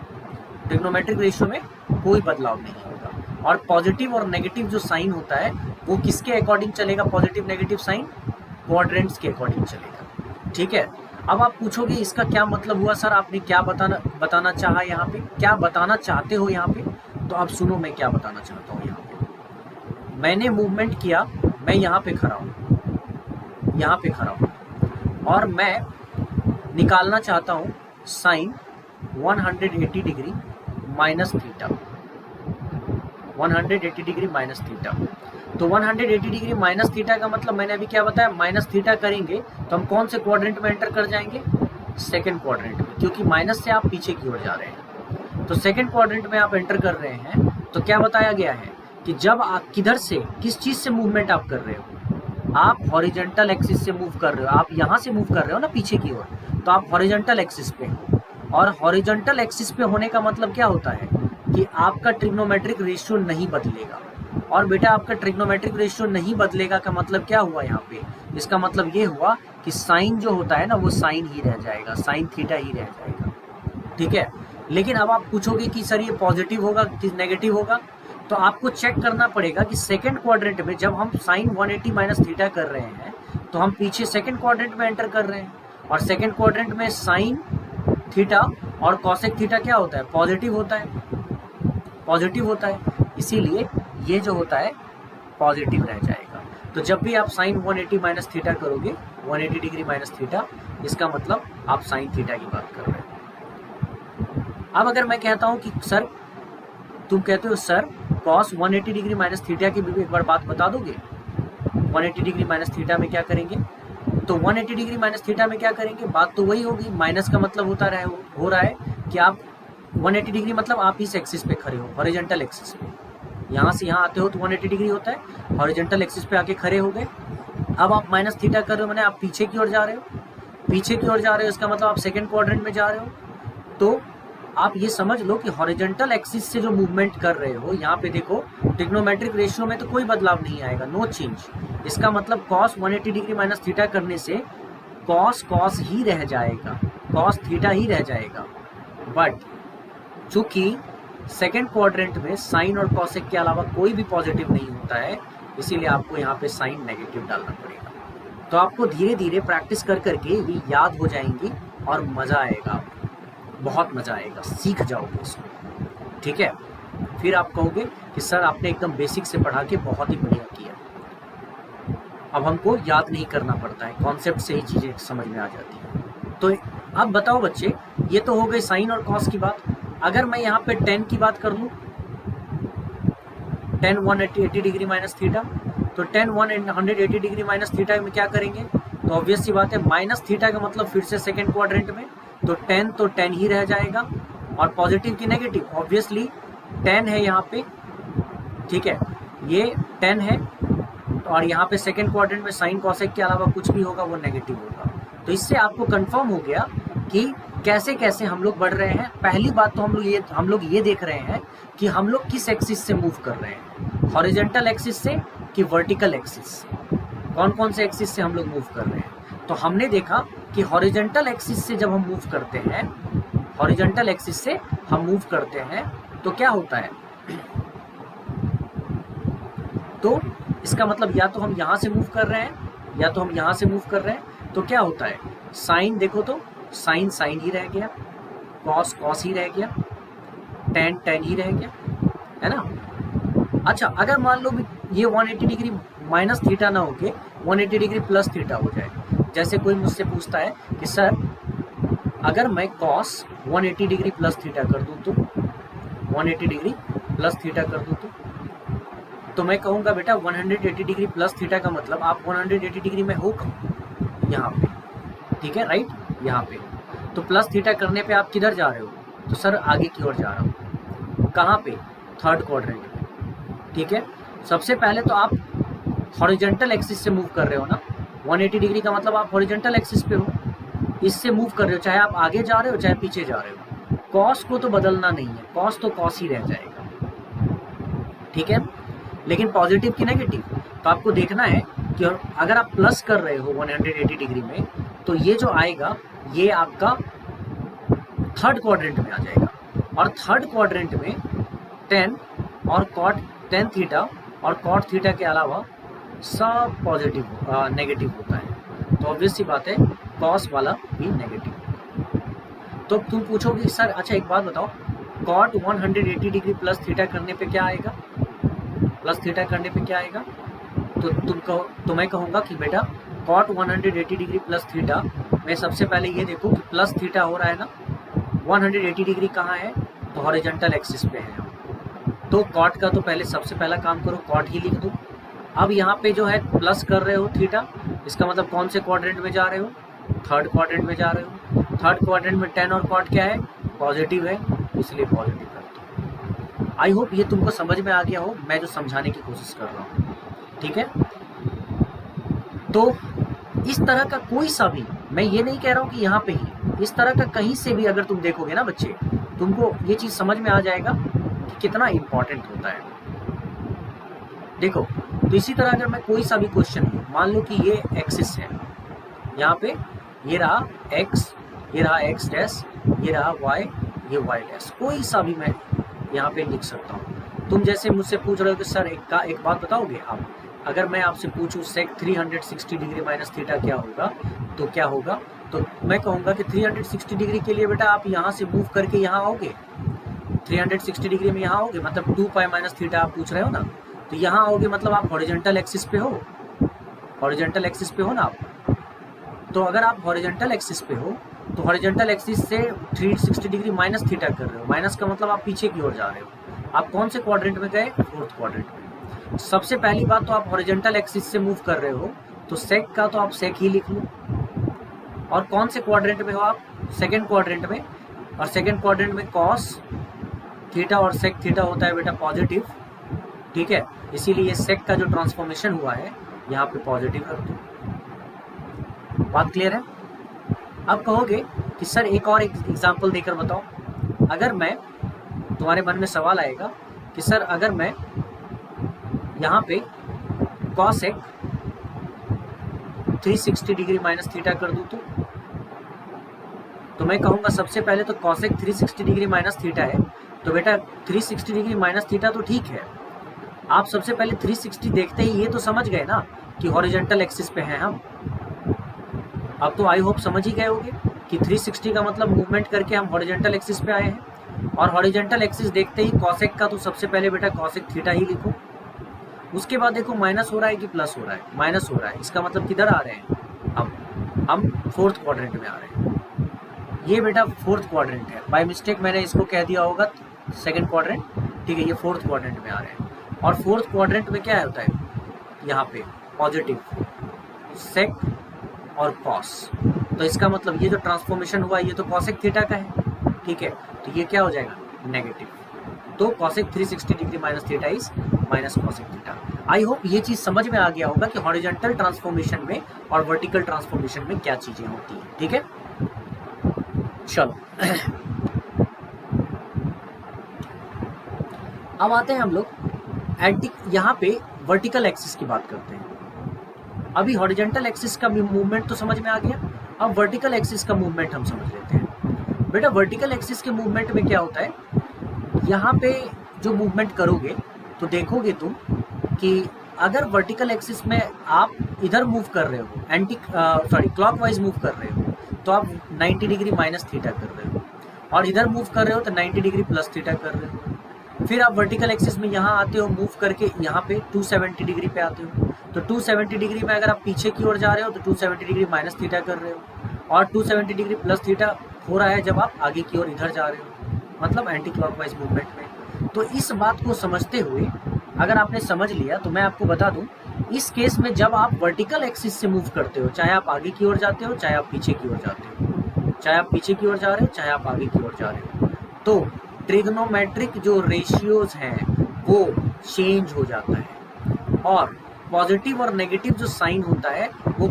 A: ट्रिग्नोमेट्रिक रेशियो में कोई बदलाव नहीं होगा। और पॉजिटिव और नेगेटिव जो साइन होता है वो किसके अकॉर्डिंग चलेगा? पॉजिटिव नेगेटिव साइन क्वाड्रेंट्स के अकॉर्डिंग चलेगा, ठीक है? अब आप पूछोगे इसका क्या मतलब हुआ सर, आपने क्या बताना चाहा यहाँ पे, क्या बताना चाहते हो यहाँ पे? तो आप सुनो मैं क्या बताना चाहता हूँ यहाँ पे। मैंने मूवमेंट किया, मैं यहाँ पे खड़ा हूँ, यहाँ पे खड़ा हूँ, और मैं निकालना चाहता हूँ sine 180 degree minus theta, 180 degree minus theta. तो 180 डिग्री माइनस थीटा का मतलब मैंने अभी क्या बताया? माइनस थीटा करेंगे तो हम कौन से क्वाड्रेंट में एंटर कर जाएंगे? सेकंड क्वाड्रेंट में, क्योंकि माइनस से आप पीछे की ओर जा रहे हैं। तो सेकंड क्वाड्रेंट में आप एंटर कर रहे हैं, तो क्या बताया गया है कि जब आप किधर से, किस चीज़ से मूवमेंट आप कर रहे हो? आप हॉरिजॉन्टल एक्सिस से मूव कर रहे हो, आप यहाँ से मूव कर रहे हो ना पीछे की ओर, तो आप हॉरिजॉन्टल एक्सिस पे हो। और हॉरिजॉन्टल एक्सिस पे होने का मतलब क्या होता है कि आपका ट्रिग्नोमेट्रिक रेशियो नहीं बदलेगा। और बेटा आपका ट्रिग्नोमेट्रिक रेशियो नहीं बदलेगा का मतलब क्या हुआ यहाँ पे? इसका मतलब ये हुआ कि साइन जो होता है ना, वो साइन ही रह जाएगा, साइन थीटा ही रह जाएगा, ठीक है? लेकिन अब आप पूछोगे कि सर ये पॉजिटिव होगा कि नेगेटिव होगा, तो आपको चेक करना पड़ेगा कि सेकंड क्वाड्रेंट में जब हम साइन 180 माइनस थीटा कर रहे हैं तो हम पीछे सेकंड क्वाड्रेंट में एंटर कर रहे हैं, और सेकंड क्वाड्रेंट में साइन थीटा और कॉसेक थीटा क्या होता है, पॉजिटिव होता है, पॉजिटिव होता है, इसीलिए ये जो होता है पॉजिटिव रह जाएगा। तो जब भी आप साइन 180 माइनस थीटा करोगे, 180 डिग्री माइनस थीटा, इसका मतलब आप साइन थीटा की बात कर रहे हो। अब अगर मैं कहता हूं कि सर, तुम कहते हो sir cos 180 degree minus theta की भी एक बार बात बता दोगे, 180 डिग्री माइनस थीटा में क्या करेंगे, तो 180 डिग्री माइनस थीटा में क्या करेंगे, बात तो वही होगी, माइनस का मतलब होता हो रहा है कि आप 180 डिग्री मतलब आप इस एक्सिस पे खड़े हो, हॉरिजॉन्टल एक्सिस पे, यहाँ से यहाँ आते हो तो 180 डिग्री होता है, हॉरिजॉन्टल एक्सिस पे आके खड़े हो गए। अब आप माइनस थीटा कर रहे हो, मैंने आप पीछे की ओर जा रहे हो, पीछे की ओर जा रहे हो, इसका मतलब आप सेकंड क्वाड्रेंट में जा रहे हो। तो आप ये समझ लो कि हॉरिजॉन्टल एक्सिस से जो मूवमेंट कर रहे हो, यहाँ पे देखो ट्रिग्नोमेट्रिक रेशियो में तो कोई बदलाव नहीं आएगा, नो चेंज। इसका मतलब कॉस 180 डिग्री माइनस थीटा करने से कॉस कॉस ही रह जाएगा, कॉस थीटा ही रह जाएगा। बट चूंकि सेकेंड क्वाड्रेंट में साइन और कॉसेक के अलावा कोई भी पॉजिटिव नहीं होता है, इसीलिए आपको यहाँ पे साइन नेगेटिव डालना पड़ेगा। तो आपको धीरे धीरे प्रैक्टिस कर करके ये याद हो जाएंगी और मज़ा आएगा, आपको बहुत मज़ा आएगा, सीख जाओगे इसको, ठीक है। फिर आप कहोगे कि सर आपने एकदम बेसिक से पढ़ा के बहुत ही बढ़िया किया, अब हमको याद नहीं करना पड़ता है, कॉन्सेप्ट से ही चीज़ें समझ में आ जाती हैं। तो अब बताओ बच्चे, ये तो हो गई साइन और कॉस की बात। अगर मैं यहाँ पे टेन की बात कर लूँ, टेन 180 डिग्री माइनस थीटा, तो टेन 180 डिग्री माइनस थीटा में क्या करेंगे, तो ऑब्वियस सी बात है माइनस थीटा का मतलब फिर से सेकेंड क्वाड्रेंट में, तो टेन ही रह जाएगा, और पॉजिटिव की नेगेटिव, ऑब्वियसली 10 है यहाँ पे, ठीक है, ये 10 है, और यहाँ पे सेकेंड क्वाड्रेंट में साइन कॉसेक के अलावा कुछ भी होगा वो नेगेटिव होगा। तो इससे आपको कंफर्म हो गया कि कैसे कैसे हम लोग बढ़ रहे हैं। पहली बात तो हम लोग ये देख रहे हैं कि हम लोग किस एक्सिस से मूव कर रहे हैं, हॉरिजॉन्टल एक्सिस से कि वर्टिकल एक्सिस से, कौन कौन से एक्सिस से हम लोग मूव कर रहे हैं। तो हमने देखा कि हॉरिजॉन्टल एक्सिस से जब हम मूव करते हैं, हॉरिजॉन्टल एक्सिस से हम मूव करते हैं तो क्या होता है, तो इसका मतलब या तो हम यहाँ से मूव कर रहे हैं या तो हम यहाँ से मूव कर रहे हैं, तो क्या होता है, साइन देखो तो साइन साइन ही रह गया, कॉस कॉस ही रह गया, टेन टेन ही रह गया, है ना। अच्छा, अगर मान लो ये 180 डिग्री माइनस थीटा ना होके 180 डिग्री प्लस थीटा हो जाए, जैसे कोई मुझसे पूछता है कि सर अगर मैं कॉस 180 डिग्री प्लस थीटा कर दूँ तो 180 डिग्री प्लस थीटा कर दूँ तो मैं कहूँगा बेटा 180 डिग्री प्लस थीटा का मतलब आप 180 डिग्री में हो यहाँ पे, ठीक है, राइट, यहाँ पे। तो प्लस थीटा करने पे आप किधर जा रहे हो, तो सर आगे की ओर जा रहा हूँ, कहाँ पे, थर्ड क्वाड्रेंट में, ठीक है। सबसे पहले तो आप हॉरिजॉन्टल एक्सिस से मूव कर रहे हो ना, 180 डिग्री का मतलब आप हॉरिजॉन्टल एक्सिस पे हो, इससे मूव कर रहे हो, चाहे आप आगे जा रहे हो चाहे पीछे जा रहे हो, कॉस को तो बदलना नहीं है, कॉस तो कॉस ही रह जाएगा, ठीक है। लेकिन पॉजिटिव की नेगेटिव, तो आपको देखना है कि अगर आप प्लस कर रहे हो 180 डिग्री में, तो ये जो आएगा ये आपका थर्ड क्वाड्रेंट में आ जाएगा, और थर्ड क्वाड्रेंट में 10 और कॉट 10 थीटा और कॉट थीटा के अलावा सब पॉजिटिव नेगेटिव होता है, तो ऑब्वियस सी बात है कॉस वाला भी नेगेटिव। तो तुम पूछोगे सर अच्छा एक बात बताओ, कॉट 180 डिग्री प्लस थीटा करने पे क्या आएगा, प्लस थीटा करने पे क्या आएगा, तो मैं कहूँगा कि बेटा कॉट 180 डिग्री प्लस थीटा में सबसे पहले ये देखो कि प्लस थीटा हो रहा है ना, 180 डिग्री कहाँ है, तो हॉरिजॉन्टल एक्सिस पे है, तो कॉट का तो पहले सबसे पहला काम करो कॉट ही लिख दो। अब यहाँ पे जो है प्लस कर रहे हो थीटा, इसका मतलब कौन से क्वाड्रेंट में जा रहे हो, थर्ड क्वाड्रेंट में जा रहे हो, थर्ड क्वाड्रेंट में 10 और कॉट क्या है, पॉजिटिव है, इसलिए पॉजिटिव करते हो। आई होप ये तुमको समझ में आ गया हो, मैं जो समझाने की कोशिश कर रहा हूँ, ठीक है। तो इस तरह का कोई सा भी, मैं ये नहीं कह रहा हूँ कि यहाँ पे ही, इस तरह का कहीं से भी अगर तुम देखोगे ना बच्चे, तुमको ये चीज़ समझ में आ जाएगा कि कितना इम्पोर्टेंट होता है। देखो, तो इसी तरह अगर मैं कोई सा भी क्वेश्चन, मान लो कि ये एक्सिस है, यहाँ पे ये रहा एक्स, ये रहा एक्स डैश, ये रहा वाई, ये वाई डैश, कोई सा भी मैं यहाँ पे लिख सकता हूँ। तुम जैसे मुझसे पूछ रहे हो कि सर एक बात बताओगे आप, अगर मैं आपसे पूछूं सेक 360 डिग्री माइनस थीटा क्या होगा, तो क्या होगा, तो मैं कहूँगा कि 360 डिग्री के लिए बेटा आप यहाँ से मूव करके यहाँ आओगे, 360 डिग्री में यहाँ आओगे, मतलब 2 पाई माइनस थीटा आप पूछ रहे हो ना, तो यहाँ आओगे मतलब आप हॉरिजॉन्टल एक्सिस पे हो, हॉरिजॉन्टल एक्सिस पे हो ना आप। तो अगर आप हॉरिजॉन्टल एक्सिस पे हो तो हॉरिजॉन्टल एक्सिस से 360 डिग्री माइनस थीटा कर रहे हो, माइनस का मतलब आप पीछे की ओर जा रहे हो। आप कौन से क्वाड्रेंट में गए, फोर्थ क्वाड्रेंट में। सबसे पहली बात तो आप हॉरिजॉन्टल एक्सिस से मूव कर रहे हो, तो सेक का तो आप सेक ही लिख लो। और कौन से क्वाड्रेंट में हो आप, सेकेंड क्वाड्रेंट में, और सेकेंड क्वाड्रेंट में कॉस थीटा और सेक थीटा होता है बेटा पॉजिटिव, ठीक है, इसीलिए सेक का जो ट्रांसफॉर्मेशन हुआ है यहाँ पे पॉजिटिव रख दो। बात क्लियर है। अब कहोगे कि सर एक और एग्जांपल देकर बताओ, अगर मैं, तुम्हारे मन में सवाल आएगा कि सर अगर मैं यहाँ पे कॉसेक 360 डिग्री माइनस थीटा कर दूं तो मैं कहूँगा सबसे पहले तो कॉसेक 360 डिग्री माइनस थीटा है, तो बेटा 360 डिग्री माइनस थीटा तो ठीक है, आप सबसे पहले 360 देखते ही ये तो समझ गए ना कि हॉरिजॉन्टल एक्सिस पे हैं हम। अब तो आई होप समझ ही गए होगे कि 360 का मतलब मूवमेंट करके हम हॉरिजॉन्टल एक्सिस पे आए हैं, और हॉरिजॉन्टल एक्सिस देखते ही कॉसेक का तो सबसे पहले बेटा कॉसेक थीटा ही लिखो। उसके बाद देखो माइनस हो रहा है कि प्लस हो रहा है, माइनस हो रहा है, इसका मतलब किधर आ रहे हैं हम फोर्थ क्वाड्रेंट में आ रहे हैं। ये बेटा फोर्थ क्वाड्रेंट है, बाय मिस्टेक मैंने इसको कह दिया होगा सेकंड क्वाड्रेंट, ठीक है, ये फोर्थ क्वाड्रेंट में आ रहे हैं। और फोर्थ क्वाड्रेंट में क्या होता है, यहाँ पे पॉजिटिव सेक और कॉस, तो इसका मतलब ये जो ट्रांसफॉर्मेशन हुआ ये तो कॉसेक थीटा का है, ठीक है, तो ये क्या हो जाएगा, नेगेटिव। तो cosec 360 degree minus theta is minus cosec theta. I hope ये चीज समझ में आ गया होगा कि हॉरिजॉन्टल ट्रांसफॉर्मेशन में और वर्टिकल ट्रांसफॉर्मेशन में क्या चीजें होती हैं, ठीक है। चलो अब आते हैं हम लोग एंटी, यहाँ पे वर्टिकल एक्सिस की बात करते हैं। अभी हॉरिजॉन्टल एक्सिस का मूवमेंट तो समझ में आ गया, अब वर्टिकल एक्सिस का मूवमेंट हम समझ लेते हैं। बेटा वर्टिकल एक्सिस के मूवमेंट में क्या होता है, यहाँ पे जो मूवमेंट करोगे तो देखोगे तुम कि अगर वर्टिकल एक्सिस में आप इधर मूव कर रहे हो, क्लॉकवाइज मूव कर रहे हो, तो आप 90 डिग्री माइनस थीटा कर रहे हो, और इधर मूव कर रहे हो तो 90 डिग्री प्लस थीटा कर रहे हो। फिर आप वर्टिकल एक्सिस में यहाँ आते हो, मूव करके यहाँ पे 270 डिग्री पे आते हो, तो 270 डिग्री में अगर आप पीछे की ओर जा रहे हो तो 270 डिग्री माइनस थीटा कर रहे हो, और 270 डिग्री प्लस थीटा हो रहा है जब आप आगे की ओर इधर जा रहे हो, मतलब एंटी क्लॉकवाइज मूवमेंट में। तो इस बात को समझते हुए अगर आपने समझ लिया तो मैं आपको बता दूं, इस केस में जब आप वर्टिकल एक्सिस से मूव करते हो, चाहे आप आगे की ओर जाते हो चाहे आप पीछे की ओर जाते हो, चाहे आप पीछे की ओर जा रहे हो चाहे आप आगे की ओर जा रहे हो, तो ट्रिग्नोमेट्रिक जो रेशियोज हैं वो चेंज हो जाता है, और पॉजिटिव और नेगेटिव जो साइन होता है वो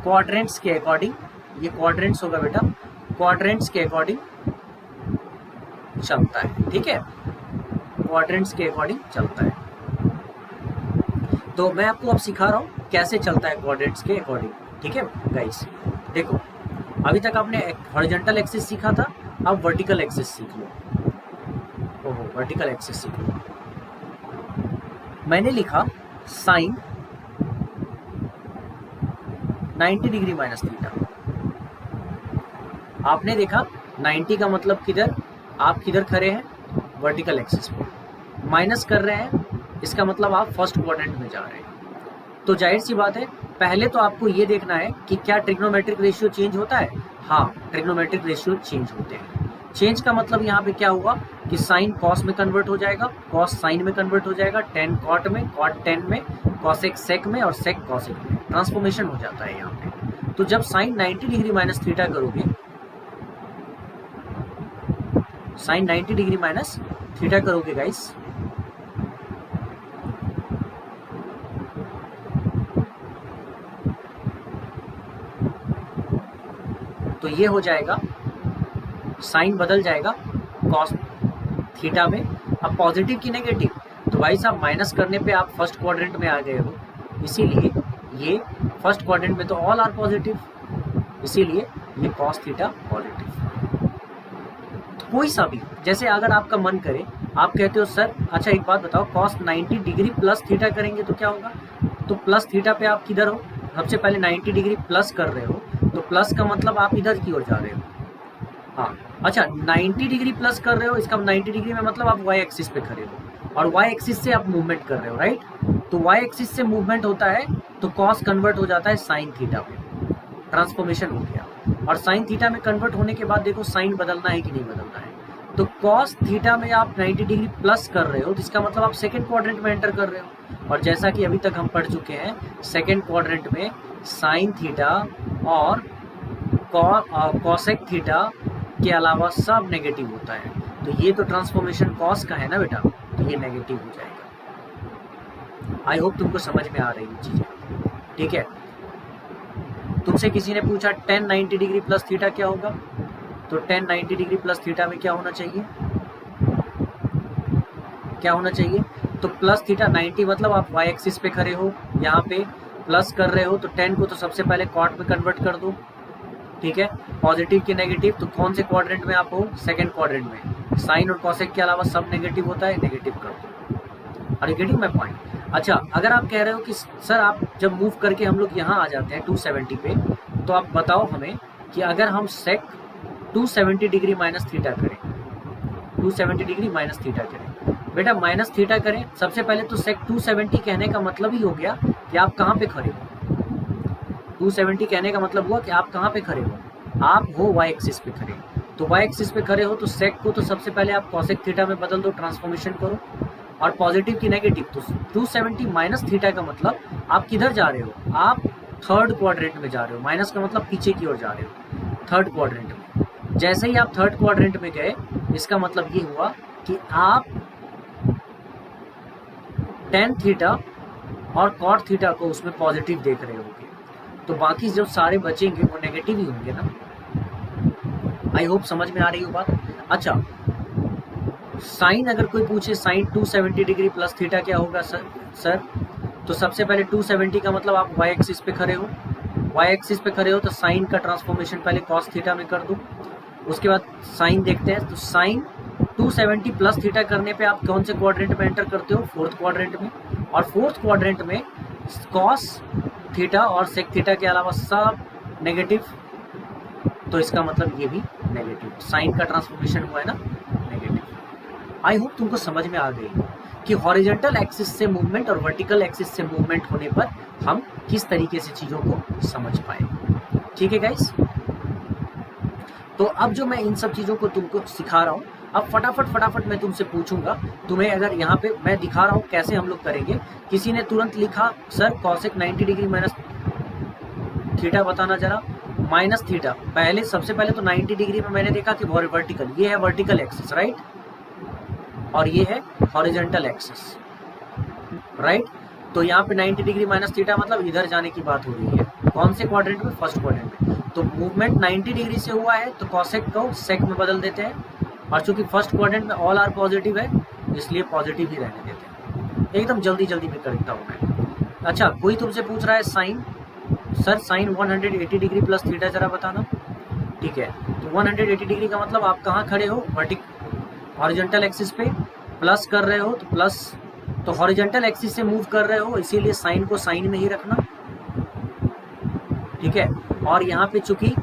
A: क्वाड्रेंट्स के अकॉर्डिंग, ये क्वाड्रेंट्स होगा बेटा, क्वाड्रेंट्स के अकॉर्डिंग चलता है, ठीक है, क्वाड्रेंट्स के अकॉर्डिंग चलता है। तो मैं आपको अब सिखा रहा हूँ कैसे चलता है क्वाड्रेंट्स के अकॉर्डिंग, ठीक है गाइस। देखो अभी तक आपने हॉरिजॉन्टल एक्सिस सीखा था, अब वर्टिकल एक्सिस सीख लो। ओहो, वर्टिकल एक्सिस सीख लो। मैंने लिखा साइन 90 डिग्री माइनस थीटा, आपने देखा 90 का मतलब किधर, आप किधर खड़े हैं, वर्टिकल एक्सिस पे, माइनस कर रहे हैं, इसका मतलब आप फर्स्ट क्वाड्रेंट में जा रहे हैं। तो जाहिर सी बात है, पहले तो आपको ये देखना है कि क्या ट्रिग्नोमेट्रिक रेशियो चेंज होता है। हाँ, ट्रिग्नोमेट्रिक रेशियो चेंज होते हैं। चेंज का मतलब यहाँ पे क्या हुआ कि साइन कॉस में कन्वर्ट हो जाएगा, कॉस साइन में कन्वर्ट हो जाएगा, टेन कॉट में, कॉट टेन में, कॉसेक सेक में, और सेक कॉसेक में, ट्रांसफॉर्मेशन हो जाता है यहाँ पे। तो जब साइन 90 डिग्री माइनस थीटा करोगे, साइन 90 डिग्री माइनस थीटा करोगे गाइस, तो ये हो जाएगा, साइन बदल जाएगा कॉस थीटा में। अब पॉजिटिव की नेगेटिव, तो भाई साहब माइनस करने पे आप फर्स्ट क्वाड्रेंट में आ गए हो, इसीलिए ये फर्स्ट क्वाड्रेंट में तो ऑल आर पॉजिटिव, इसीलिए ये कॉस थीटा पॉजिटिव। तो कोई सा भी, जैसे अगर आपका मन करे, आप कहते हो सर अच्छा एक बात बताओ, कॉस 90 डिग्री प्लस थीटा करेंगे तो क्या होगा, तो प्लस थीटा पे आप किधर हो, सबसे पहले 90 डिग्री प्लस कर रहे हो, तो प्लस का मतलब आप इधर की ओर जा रहे हो। हाँ अच्छा, 90 डिग्री प्लस कर रहे हो, इसका 90 डिग्री में मतलब आप वाई एक्सिस पे खड़े हो, और वाई एक्सिस से आप मूवमेंट कर रहे हो, राइट। तो वाई एक्सिस से मूवमेंट होता है तो कॉस कन्वर्ट हो जाता है साइन थीटा पे, ट्रांसफॉर्मेशन हो गया। और साइन थीटा में कन्वर्ट होने के बाद देखो साइन बदलना है कि नहीं बदलना है। तो कॉस थीटा में आप 90 डिग्री प्लस कर रहे हो, तो इसका मतलब आप सेकेंड क्वाड्रेंट में एंटर कर रहे हो। और जैसा कि अभी तक हम पढ़ चुके हैं, सेकेंड क्वाड्रेंट में साइन थीटा और कॉसेक थीटा के अलावा सब नेगेटिव होता है। तो ये तो ट्रांसफॉर्मेशन कॉस का है ना बेटा, तो ये नेगेटिव हो जाएगा। आई होप तुमको समझ में आ रही है चीजें, ठीक है। तुमसे किसी ने पूछा 10 90 डिग्री प्लस थीटा क्या होगा, तो 10 90 डिग्री प्लस थीटा में क्या होना चाहिए, क्या होना चाहिए, तो प्लस थीटा 90 मतलब आप वाई एक्सिस पे खड़े हो, यहाँ पे प्लस कर रहे हो, तो 10 को तो सबसे पहले कॉट में कन्वर्ट कर दो, ठीक है। पॉजिटिव के नेगेटिव, तो कौन से क्वाड्रेंट में आप हो, सेकंड क्वाड्रेंट में। साइन और कॉसेक के अलावा सब नेगेटिव होता है, नेगेटिव कर दो। और गेटिंग माय पॉइंट। अच्छा अगर आप कह रहे हो कि सर आप जब मूव करके हम लोग यहाँ आ जाते हैं 270 पे, तो आप बताओ हमें कि अगर हम सेक 270 डिग्री माइनस थीटा करें, 270 डिग्री माइनस थीटा करें, बेटा माइनस थीटा करें, सबसे पहले तो सेक 270 कहने का मतलब ही हो गया कि आप कहाँ पे खड़े हो। 270 कहने का मतलब हुआ कि आप कहाँ पे खड़े हो, आप हो वाई एक्सिस पे खड़े। तो वाई एक्सिस पे खड़े हो तो सेक को तो सबसे पहले आप कॉसेक थीटा में बदल दो, ट्रांसफॉर्मेशन करो, और पॉजिटिव की नेगेटिव, तो 270 माइनस थीटा का मतलब आप किधर जा रहे हो, आप थर्ड क्वाड्रेंट में जा रहे हो। माइनस का मतलब पीछे की ओर जा रहे हो, थर्ड क्वाड्रेंट में। जैसे ही आप थर्ड क्वाड्रेंट में गए, इसका मतलब ये हुआ कि आप टेन थीटा और कॉट थीटा को उसमें पॉजिटिव देख रहे होगे, तो बाकी जो सारे बचेंगे वो नेगेटिव ही होंगे ना। आई होप समझ में आ रही हो बात। अच्छा साइन अगर कोई पूछे साइन 270 डिग्री प्लस थीटा क्या होगा सर, तो सबसे पहले 270 का मतलब आप वाई एक्सिस पे खड़े हो, वाई एक्सिस पे खड़े हो तो साइन का ट्रांसफॉर्मेशन पहले कॉस थीटा में कर दो, उसके बाद साइन देखते हैं। तो साइन 270 प्लस थीटा करने पे आप कौन से क्वाड्रेंट में एंटर करते हो, फोर्थ क्वाड्रेंट में। और फोर्थ क्वाड्रेंट में कॉस थीटा और सेक थीटा के अलावा सब नेगेटिव, तो इसका मतलब ये भी नेगेटिव, साइन का ट्रांसफॉर्मेशन हुआ है ना नेगेटिव। आई होप तुमको समझ में आ गई कि हॉरिजॉन्टल एक्सिस से मूवमेंट और वर्टिकल एक्सिस से मूवमेंट होने पर हम किस तरीके से चीज़ों को समझ पाए, ठीक है गाइस। तो अब जो मैं इन सब चीज़ों को तुमको सिखा रहा हूँ, अब फटाफट मैं तुमसे पूछूंगा, तुम्हें अगर यहाँ पे मैं दिखा रहा हूँ कैसे हम लोग करेंगे। किसी ने तुरंत लिखा sir cosec 90 degree minus theta बताना जरा, माइनस थीटा। पहले सबसे पहले तो 90 डिग्री में मैंने देखा कि वर्टिकल, ये है वर्टिकल एक्सिस राइट, और ये है हॉरिजॉन्टल एक्सिस राइट। तो यहाँ पे 90 डिग्री माइनस थीटा मतलब इधर जाने की बात हो रही है, कौन से क्वाड्रेंट में, फर्स्ट क्वाड्रेंट में। तो मूवमेंट 90 डिग्री से हुआ है तो कॉसेक को सेक में बदल देते हैं, और चूंकि फर्स्ट क्वाड्रेंट में ऑल आर पॉजिटिव है इसलिए पॉजिटिव ही रहने देते हैं। एकदम जल्दी में करता हूँ मैं। अच्छा कोई तुमसे पूछ रहा है sine, sir sine 180 degree plus theta जरा बताना, ठीक है। तो 180 डिग्री का मतलब आप कहाँ खड़े हो, हॉरिजॉन्टल एक्सिस पे प्लस कर रहे हो, तो प्लस तो हॉरिजॉन्टल एक्सिस से मूव कर रहे हो, इसीलिए साइन को साइन में ही रखना, ठीक है। और यहाँ पे चूंकि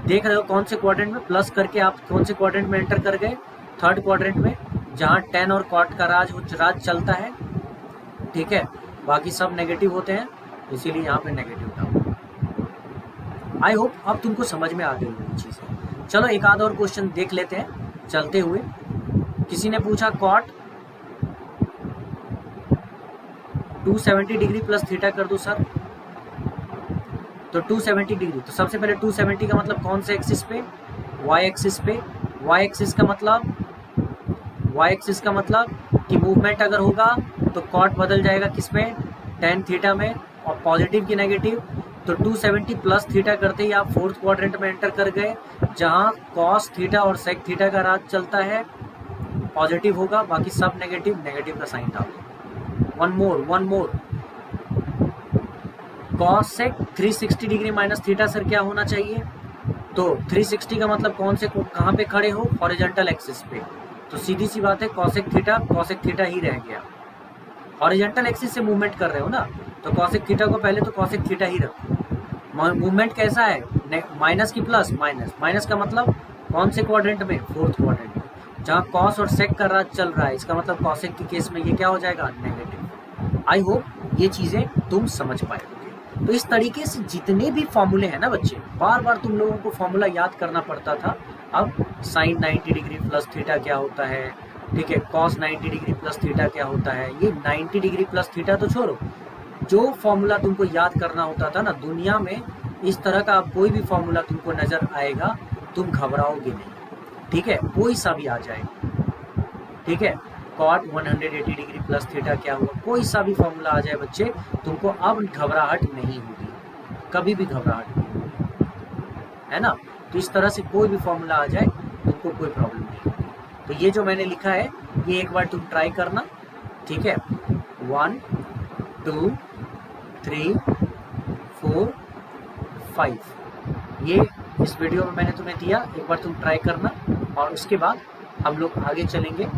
A: देख रहे हो कौन से क्वाड्रेंट में, प्लस करके आप कौन से क्वाड्रेंट में एंटर कर गए, थर्ड क्वाड्रेंट में, जहाँ टेन और कॉट का राज चलता है, ठीक है। बाकी सब नेगेटिव होते हैं, इसीलिए यहाँ पे नेगेटिव था। आई होप अब तुमको समझ में आ गई ये चीज़। चलो एक आध और क्वेश्चन देख लेते हैं चलते हुए। किसी ने पूछा कॉट 270 डिग्री प्लस थीटा कर दो सर, तो 270 डिग्री, तो सबसे पहले 270 का मतलब कौन से एक्सिस पे, वाई एक्सिस पे। वाई एक्सिस का मतलब कि मूवमेंट अगर होगा तो कॉट बदल जाएगा किस में, टेन थीटा में, और पॉजिटिव की नेगेटिव। तो 270 प्लस थीटा करते ही आप फोर्थ क्वाड्रेंट में एंटर कर गए, जहां कॉस थीटा और सेक थीटा का राज चलता है, पॉजिटिव होगा, बाकी सब नेगेटिव का साइन डाल दो। One more cosec 360 degree minus theta sir क्या होना चाहिए, तो 360 का मतलब कहाँ पे खड़े हो, हॉरिजॉन्टल एक्सिस पे। तो सीधी सी बात है कॉसेक थीटा ही रह गया। हॉरिजॉन्टल एक्सिस से मूवमेंट कर रहे हो ना, तो कॉसेक थीटा को पहले तो कॉसेक थीटा ही रखो। मूवमेंट कैसा है, माइनस की प्लस, माइनस का मतलब कौन से क्वाड्रेंट में, फोर्थ क्वाड्रेंट में, जहाँ कॉस और सेक का राज चल रहा है। इसका मतलब कॉसेक के केस में ये क्या हो जाएगा, नेगेटिव। आई होप ये चीजें तुम समझ पाए। तो इस तरीके से जितने भी फॉर्मूले हैं ना बच्चे, बार बार तुम लोगों को फॉर्मूला याद करना पड़ता था। अब साइन 90 डिग्री प्लस थीटा क्या होता है, ठीक है, कॉस 90 डिग्री प्लस थीटा क्या होता है। ये 90 डिग्री प्लस थीटा तो छोड़ो, जो फॉर्मूला तुमको याद करना होता था ना, दुनिया में इस तरह का कोई भी फॉर्मूला तुमको नजर आएगा, तुम घबराओगे नहीं, ठीक है, कोई सा भी आ जाए, ठीक है। कॉट 180 डिग्री प्लस थीटा क्या हुआ, कोई सा भी फॉर्मूला आ जाए बच्चे, तुमको अब घबराहट नहीं होगी, कभी भी घबराहट नहीं होगी, है ना। तो इस तरह से कोई भी फॉर्मूला आ जाए तुमको कोई प्रॉब्लम नहीं होगी। तो ये जो मैंने लिखा है ये एक बार तुम ट्राई करना, ठीक है। 1 2 3 4 5 ये इस वीडियो में मैंने तुम्हें दिया, एक बार तुम ट्राई करना। और उसके बाद हम लोग आगे चलेंगे।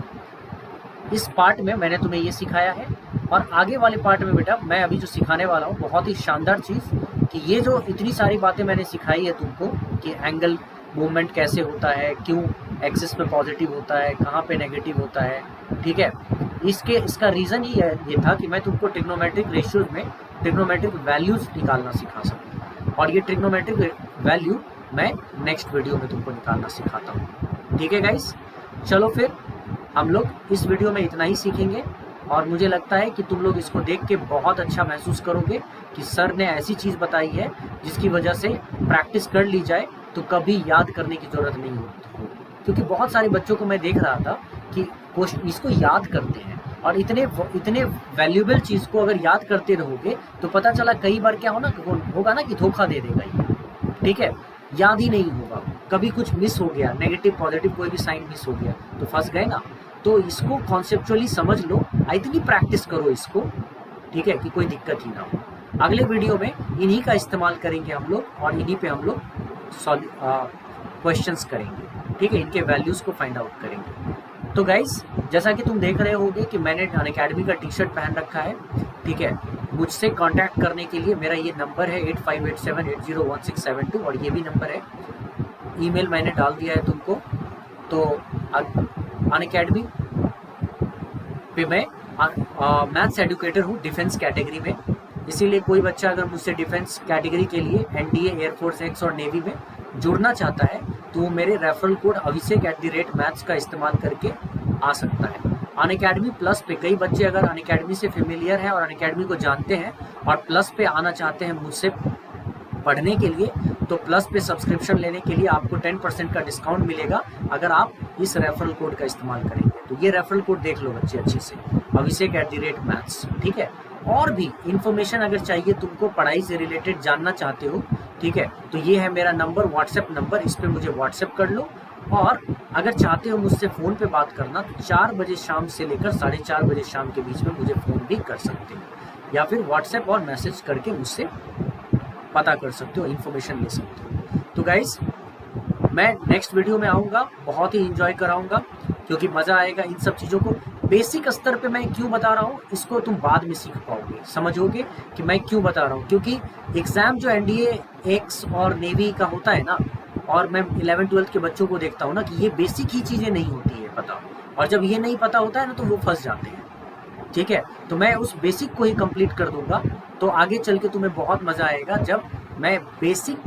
A: इस पार्ट में मैंने तुम्हें ये सिखाया है, और आगे वाले पार्ट में बेटा मैं अभी जो सिखाने वाला हूँ बहुत ही शानदार चीज़, कि ये जो इतनी सारी बातें मैंने सिखाई है तुमको, कि एंगल मूवमेंट कैसे होता है, क्यों एक्सिस पे पॉजिटिव होता है, कहाँ पे नेगेटिव होता है, ठीक है। इसका रीज़न ये था कि मैं तुमको ट्रिग्नोमेट्रिक रेशियोज में ट्रिग्नोमेट्रिक वैल्यूज निकालना सिखा सकूँ, और ये ट्रिग्नोमेट्रिक वैल्यू मैं नेक्स्ट वीडियो में तुमको निकालना सिखाता हूँ, ठीक है गाइस। चलो फिर हम लोग इस वीडियो में इतना ही सीखेंगे, और मुझे लगता है कि तुम लोग इसको देख के बहुत अच्छा महसूस करोगे कि सर ने ऐसी चीज़ बताई है जिसकी वजह से प्रैक्टिस कर ली जाए तो कभी याद करने की ज़रूरत नहीं होती। क्योंकि बहुत सारे बच्चों को मैं देख रहा था कि इसको याद करते हैं, और इतने वैल्यूएबल चीज़ को अगर याद करते रहोगे तो पता चला कई बार क्या होगा ना कि धोखा दे देगा ये, ठीक है, याद ही नहीं होगा। कभी कुछ मिस हो गया, नेगेटिव पॉजिटिव कोई भी साइन मिस हो गया तो फंस गए ना। तो इसको कॉन्सेप्चुअली समझ लो, इतनी प्रैक्टिस करो इसको, ठीक है, कि कोई दिक्कत ही ना हो। अगले वीडियो में इन्हीं का इस्तेमाल करेंगे हम लोग, और इन्हीं पे हम लोग क्वेश्चंस करेंगे, ठीक है, इनके वैल्यूज़ को फाइंड आउट करेंगे। तो गाइस, जैसा कि तुम देख रहे होगे कि मैंने अनअकैडमी का टी शर्ट पहन रखा है, ठीक है। मुझसे कांटेक्ट करने के लिए मेरा ये नंबर है 8587801672, और ये भी नंबर है। ईमेल मैंने डाल दिया है तुमको। तो अनअकैडमी पे मैं मैथ्स एडुकेटर हूँ डिफेंस कैटेगरी में, इसीलिए कोई बच्चा अगर मुझसे डिफेंस कैटेगरी के लिए एनडीए, एयरफोर्स, एक्स और नेवी में जुड़ना चाहता है तो वो मेरे रेफरल कोड अभिषेक@maths का इस्तेमाल करके आ सकता है। अनअकैडमी प्लस पे कई बच्चे अगर अनअकैडमी से फेमिलियर हैं और अनअकैडमी को जानते हैं और प्लस पे आना चाहते हैं मुझसे पढ़ने के लिए, तो प्लस पे सब्सक्रिप्शन लेने के लिए आपको 10% का डिस्काउंट मिलेगा अगर आप इस रेफरल कोड का इस्तेमाल करेंगे। तो ये रेफरल कोड देख लो बच्चे अच्छे से, अभिषेक@maths, ठीक है। और भी इन्फॉर्मेशन अगर चाहिए तुमको, पढ़ाई से रिलेटेड जानना चाहते हो, ठीक है, तो ये है मेरा नंबर, व्हाट्सएप नंबर, इस पर मुझे व्हाट्सएप कर लो। और अगर चाहते हो मुझसे फ़ोन पे बात करना तो 4 बजे शाम से लेकर 4:30 बजे शाम के बीच में मुझे फ़ोन भी कर सकते हो, या फिर व्हाट्सएप और मैसेज करके मुझसे पता कर सकते हो, इन्फॉर्मेशन ले सकते हो। तो गाइस, मैं नेक्स्ट वीडियो में आऊँगा, बहुत ही इंजॉय कराऊँगा, क्योंकि मज़ा आएगा इन सब चीज़ों को। बेसिक स्तर पे मैं क्यों बता रहा हूँ, इसको तुम बाद में सीख पाओगे, समझोगे कि मैं क्यों बता रहा हूँ। क्योंकि एग्ज़ाम जो एनडीए, एक्स और नेवी का होता है ना, और मैं 11th-12th के बच्चों को देखता हूँ ना कि ये बेसिक ही चीज़ें नहीं होती है पता, और जब ये नहीं पता होता है ना तो वो फंस जाते हैं, ठीक है। तो मैं उस बेसिक को ही कंप्लीट कर दूंगा, तो आगे चल के तुम्हें बहुत मज़ा आएगा जब मैं बेसिक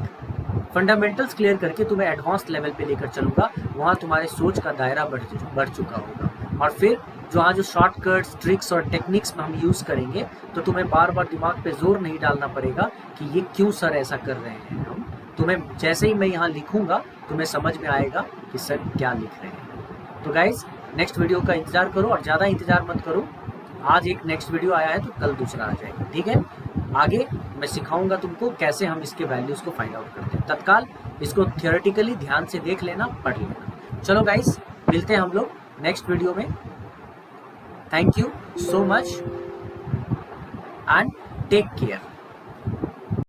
A: फंडामेंटल्स क्लियर करके तुम्हें एडवांस लेवल पे लेकर चलूँगा। वहाँ तुम्हारे सोच का दायरा बढ़ चुका होगा, और फिर जो शॉर्टकट्स, ट्रिक्स और टेक्निक्स में हम यूज़ करेंगे तो तुम्हें बार बार दिमाग पे जोर नहीं डालना पड़ेगा कि ये क्यों सर ऐसा कर रहे हैं हम। तुम्हें जैसे ही मैं यहाँ लिखूँगा तुम्हें समझ में आएगा कि सर क्या लिख रहे हैं। तो गाइज, नेक्स्ट वीडियो का इंतज़ार करो, और ज़्यादा इंतज़ार मत करो। आज एक नेक्स्ट वीडियो आया है तो कल दूसरा आ जाएगा, ठीक है। आगे मैं सिखाऊंगा तुमको कैसे हम इसके वैल्यूज़ को फाइंड आउट करते हैं। तत्काल इसको थियोरेटिकली ध्यान से देख लेना, पढ़ लेना। चलो गाइस, मिलते हैं हम लोग नेक्स्ट वीडियो में। Thank you so much and take care.